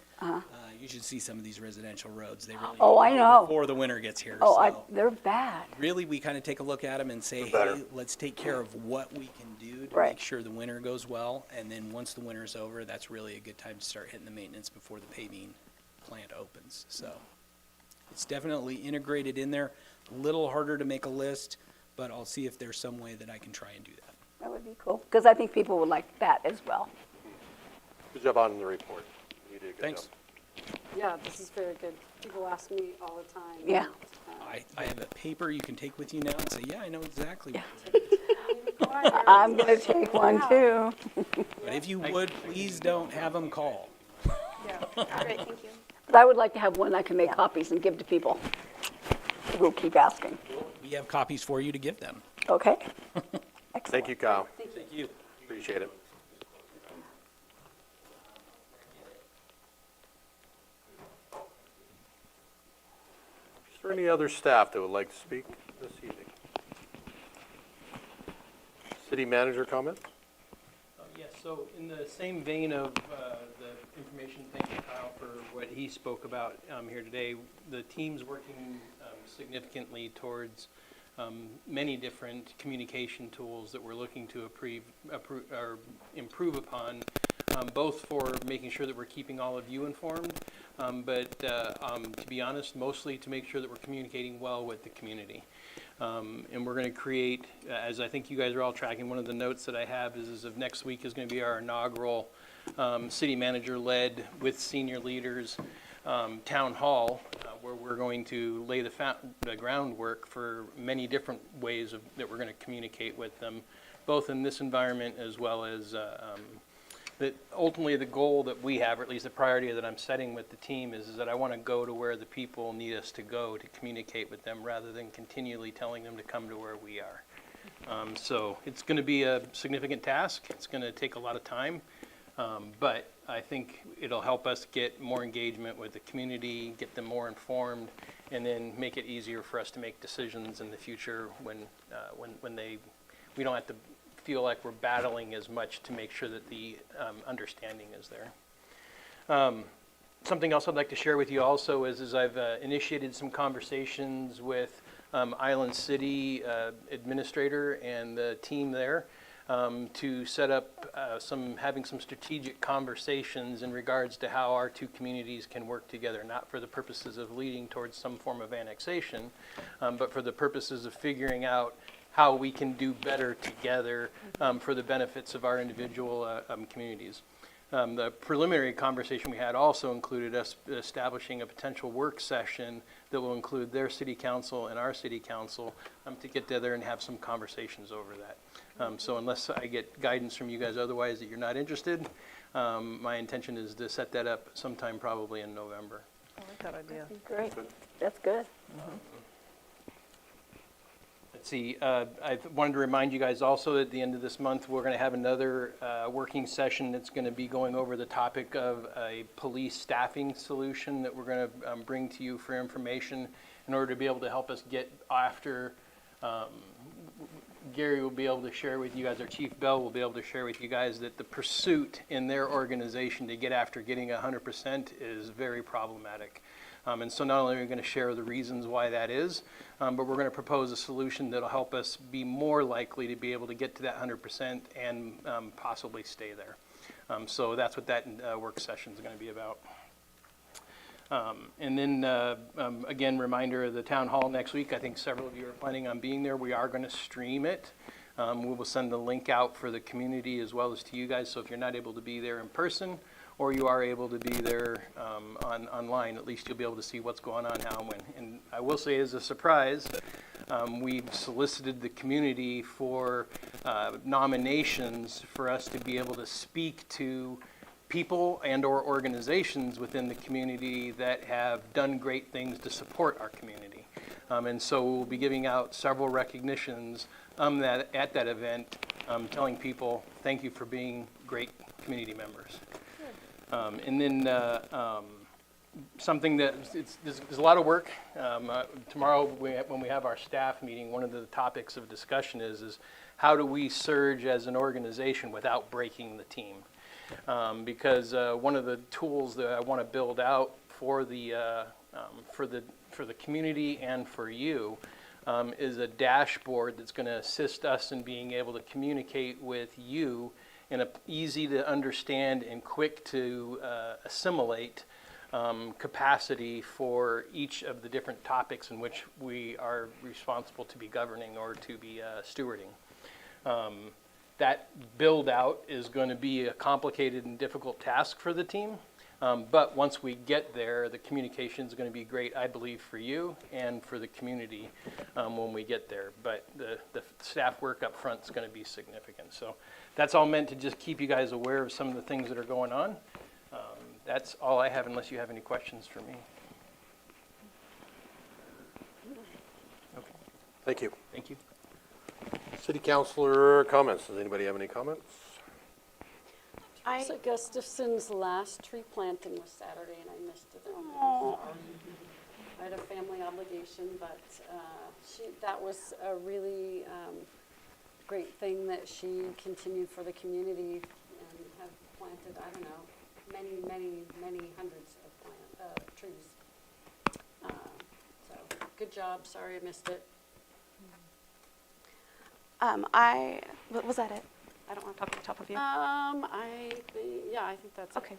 you should see some of these residential roads. They really Oh, I know. before the winter gets here. Oh, so they're bad. really, we kind of take a look at them and say, hey, let's take care of what we can do to Right. make sure the winter goes well. And then once the winter's over, that's really a good time to start hitting the maintenance before the paving plant opens. So it's definitely integrated in there. A little harder to make a list, but I'll see if there's some way that I can try and do that. That would be cool, because I think people would like that as well. Good job on the report. You did a good Thanks. job. Yeah, this is very good. People ask me all the time. Yeah. I have a paper you can take with you now and say, yeah, I know exactly. I'm going to take one too. But if you would, please don't have them call. Yeah, great, thank you. But I would like to have one I can make copies and give to people who keep asking. We have copies for you to give them. Okay? Thank you, Kyle. Thank you. Appreciate it. Is there any other staff that would like to speak this evening? City manager comments? Yes, so in the same vein of the information, thank you, Kyle, for what he spoke about here today. The team's working significantly towards many different communication tools that we're looking to improve upon, both for making sure that we're keeping all of you informed, but to be honest, mostly to make sure that we're communicating well with the community. And we're going to create, as I think you guys are all tracking, one of the notes that I have is as of next week is going to be our inaugural city manager-led with senior leaders town hall, where we're going to lay the groundwork for many different ways that we're going to communicate with them, both in this environment as well as that ultimately the goal that we have, or at least the priority that I'm setting with the team, is that I want to go to where the people need us to go to communicate with them, rather than continually telling them to come to where we are. So it's going to be a significant task. It's going to take a lot of time, but I think it'll help us get more engagement with the community, get them more informed, and then make it easier for us to make decisions in the future when we don't have to feel like we're battling as much to make sure that the understanding is there. Something else I'd like to share with you also is I've initiated some conversations with Island City Administrator and the team there to set up having some strategic conversations in regards to how our two communities can work together, not for the purposes of leading towards some form of annexation, but for the purposes of figuring out how we can do better together for the benefits of our individual communities. The preliminary conversation we had also included us establishing a potential work session that will include their city council and our city council to get together and have some conversations over that. So unless I get guidance from you guys otherwise that you're not interested, my intention is to set that up sometime probably in November. I like that idea. Great, that's good. Let's see, I wanted to remind you guys also at the end of this month, we're going to have another working session that's going to be going over the topic of a police staffing solution that we're going to bring to you for information in order to be able to help us get after. Gary will be able to share with you guys, our Chief Bell will be able to share with you guys that the pursuit in their organization to get after getting 100% is very problematic. And so not only are we going to share the reasons why that is, but we're going to propose a solution that'll help us be more likely to be able to get to that 100% and possibly stay there. So that's what that work session is going to be about. And then, again, reminder of the town hall next week. I think several of you are planning on being there. We are going to stream it. We will send the link out for the community as well as to you guys. So if you're not able to be there in person, or you are able to be there online, at least you'll be able to see what's going on, how and when. And I will say as a surprise, we've solicited the community for nominations for us to be able to speak to people and or organizations within the community that have done great things to support our community. And so we'll be giving out several recognitions at that event, telling people thank you for being great community members. And then something that there's a lot of work. Tomorrow when we have our staff meeting, one of the topics of discussion is how do we surge as an organization without breaking the team? Because one of the tools that I want to build out for the community and for you is a dashboard that's going to assist us in being able to communicate with you in an easy to understand and quick to assimilate capacity for each of the different topics in which we are responsible to be governing or to be stewarding. That build out is going to be a complicated and difficult task for the team. But once we get there, the communication is going to be great, I believe, for you and for the community when we get there. But the staff work up front is going to be significant. So that's all meant to just keep you guys aware of some of the things that are going on. That's all I have, unless you have any questions for me. Okay. Thank you. Thank you. City councilor comments. Does anybody have any comments? So Gustafson's last tree planting was Saturday, and I missed it. I had a family obligation, but that was a really great thing that she continued for the community and have planted, I don't know, many hundreds of trees. So good job. Sorry I missed it. Was that it? I don't want to talk at the top of you. I think that's okay.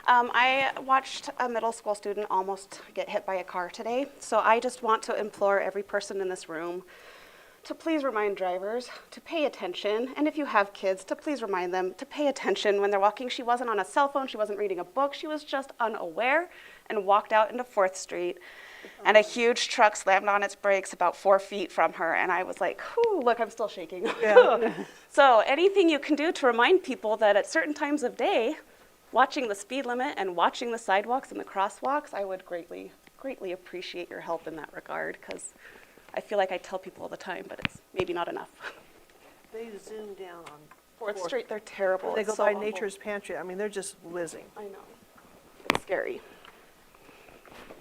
I watched a middle school student almost get hit by a car today, so I just want to implore every person in this room to please remind drivers to pay attention, and if you have kids, to please remind them to pay attention when they're walking. She wasn't on a cell phone, she wasn't reading a book, she was just unaware and walked out into 4th Street. And a huge truck slammed on its brakes about 4 feet from her, and I was like, whew, look, I'm still shaking. Yeah. So anything you can do to remind people that at certain times of day, watching the speed limit and watching the sidewalks and the crosswalks, I would greatly appreciate your help in that regard, because I feel like I tell people all the time, but it's maybe not enough. They zoom down on 4th Street, they're terrible. They It's go so by awful. Nature's Pantry. I mean, they're just whizzing. I know. It's scary.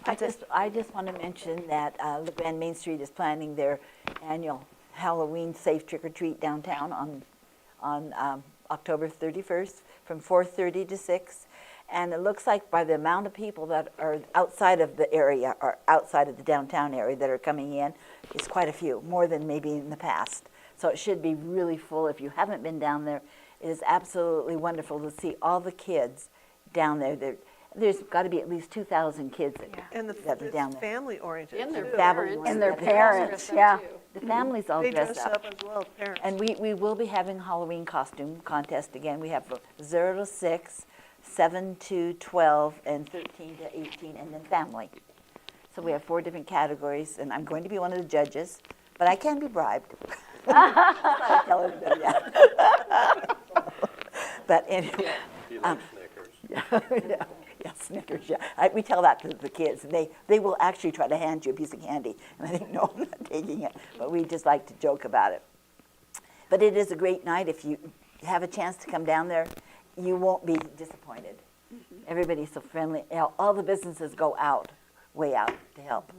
I just want to mention that Grande Main Street is planning their annual Halloween safe trick-or-treat downtown on October 31st from 4:30 to 6. And it looks like by the amount of people that are outside of the area, or outside of the downtown area that are coming in, is quite a few, more than maybe in the past. So it should be really full. If you haven't been down there, it is absolutely wonderful to see all the kids down there. There's got to be at least 2,000 kids And that are it's down there. family-oriented, And their too. parents. And their They all parents, dress up yeah. too. The families all They dress dress up as well, the parents. And we will be having Halloween costume contest again. We have 0 to 6, 7 to 12, and 13 to 18, and then family. So we have 4 different categories, and I'm going to be one of the judges, but I can be bribed. I tell everybody that. But anyway. He likes Snickers. Yeah, Snickers, yeah. We tell that to the kids, and they will actually try to hand you a piece of candy. And I think, no, I'm not taking it. But we just like to joke about it. But it is a great night. If you have a chance to come down there, you won't be disappointed. Everybody's so friendly. You know, all the businesses go out, way out to help.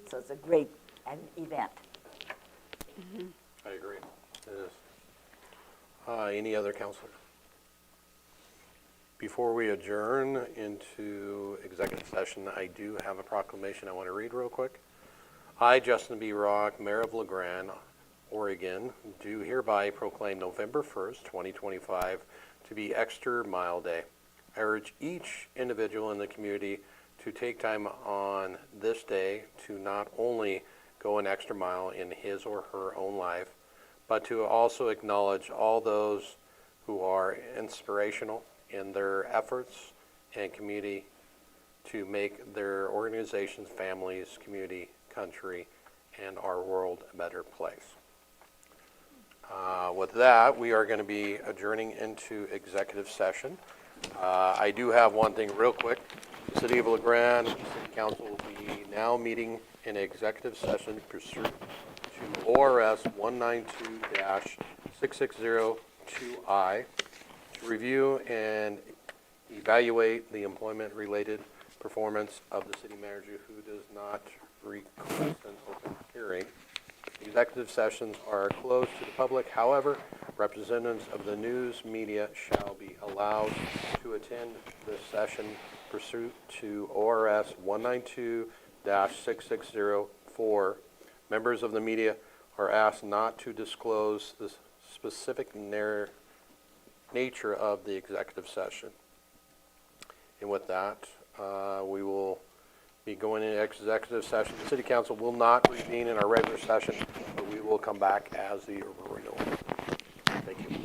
So it's a great event. I agree. It is. Any other counselors? Before we adjourn into executive session, I do have a proclamation I want to read real quick. I, Justin B. Rock, Mayor of LaGrande, Oregon, do hereby proclaim November 1st, 2025 to be Extra Mile Day. I urge each individual in the community to take time on this day to not only go an extra mile in his or her own life, but to also acknowledge all those who are inspirational in their efforts and community to make their organizations, families, community, country, and our world a better place. With that, we are going to be adjourning into executive session. I do have one thing real quick. The City of LaGrande City Council will be now meeting in executive session pursuant to ORS 192-6602I to review and evaluate the employment-related performance of the city manager who does not request an open hearing. Executive sessions are closed to the public. However, representatives of the news media shall be allowed to attend this session pursuant to ORS 192-6604. Members of the media are asked not to disclose the specific nature of the executive session. And with that, we will be going into executive session. The City Council will not reconvene in our regular session, but we will come back as the original. Thank you.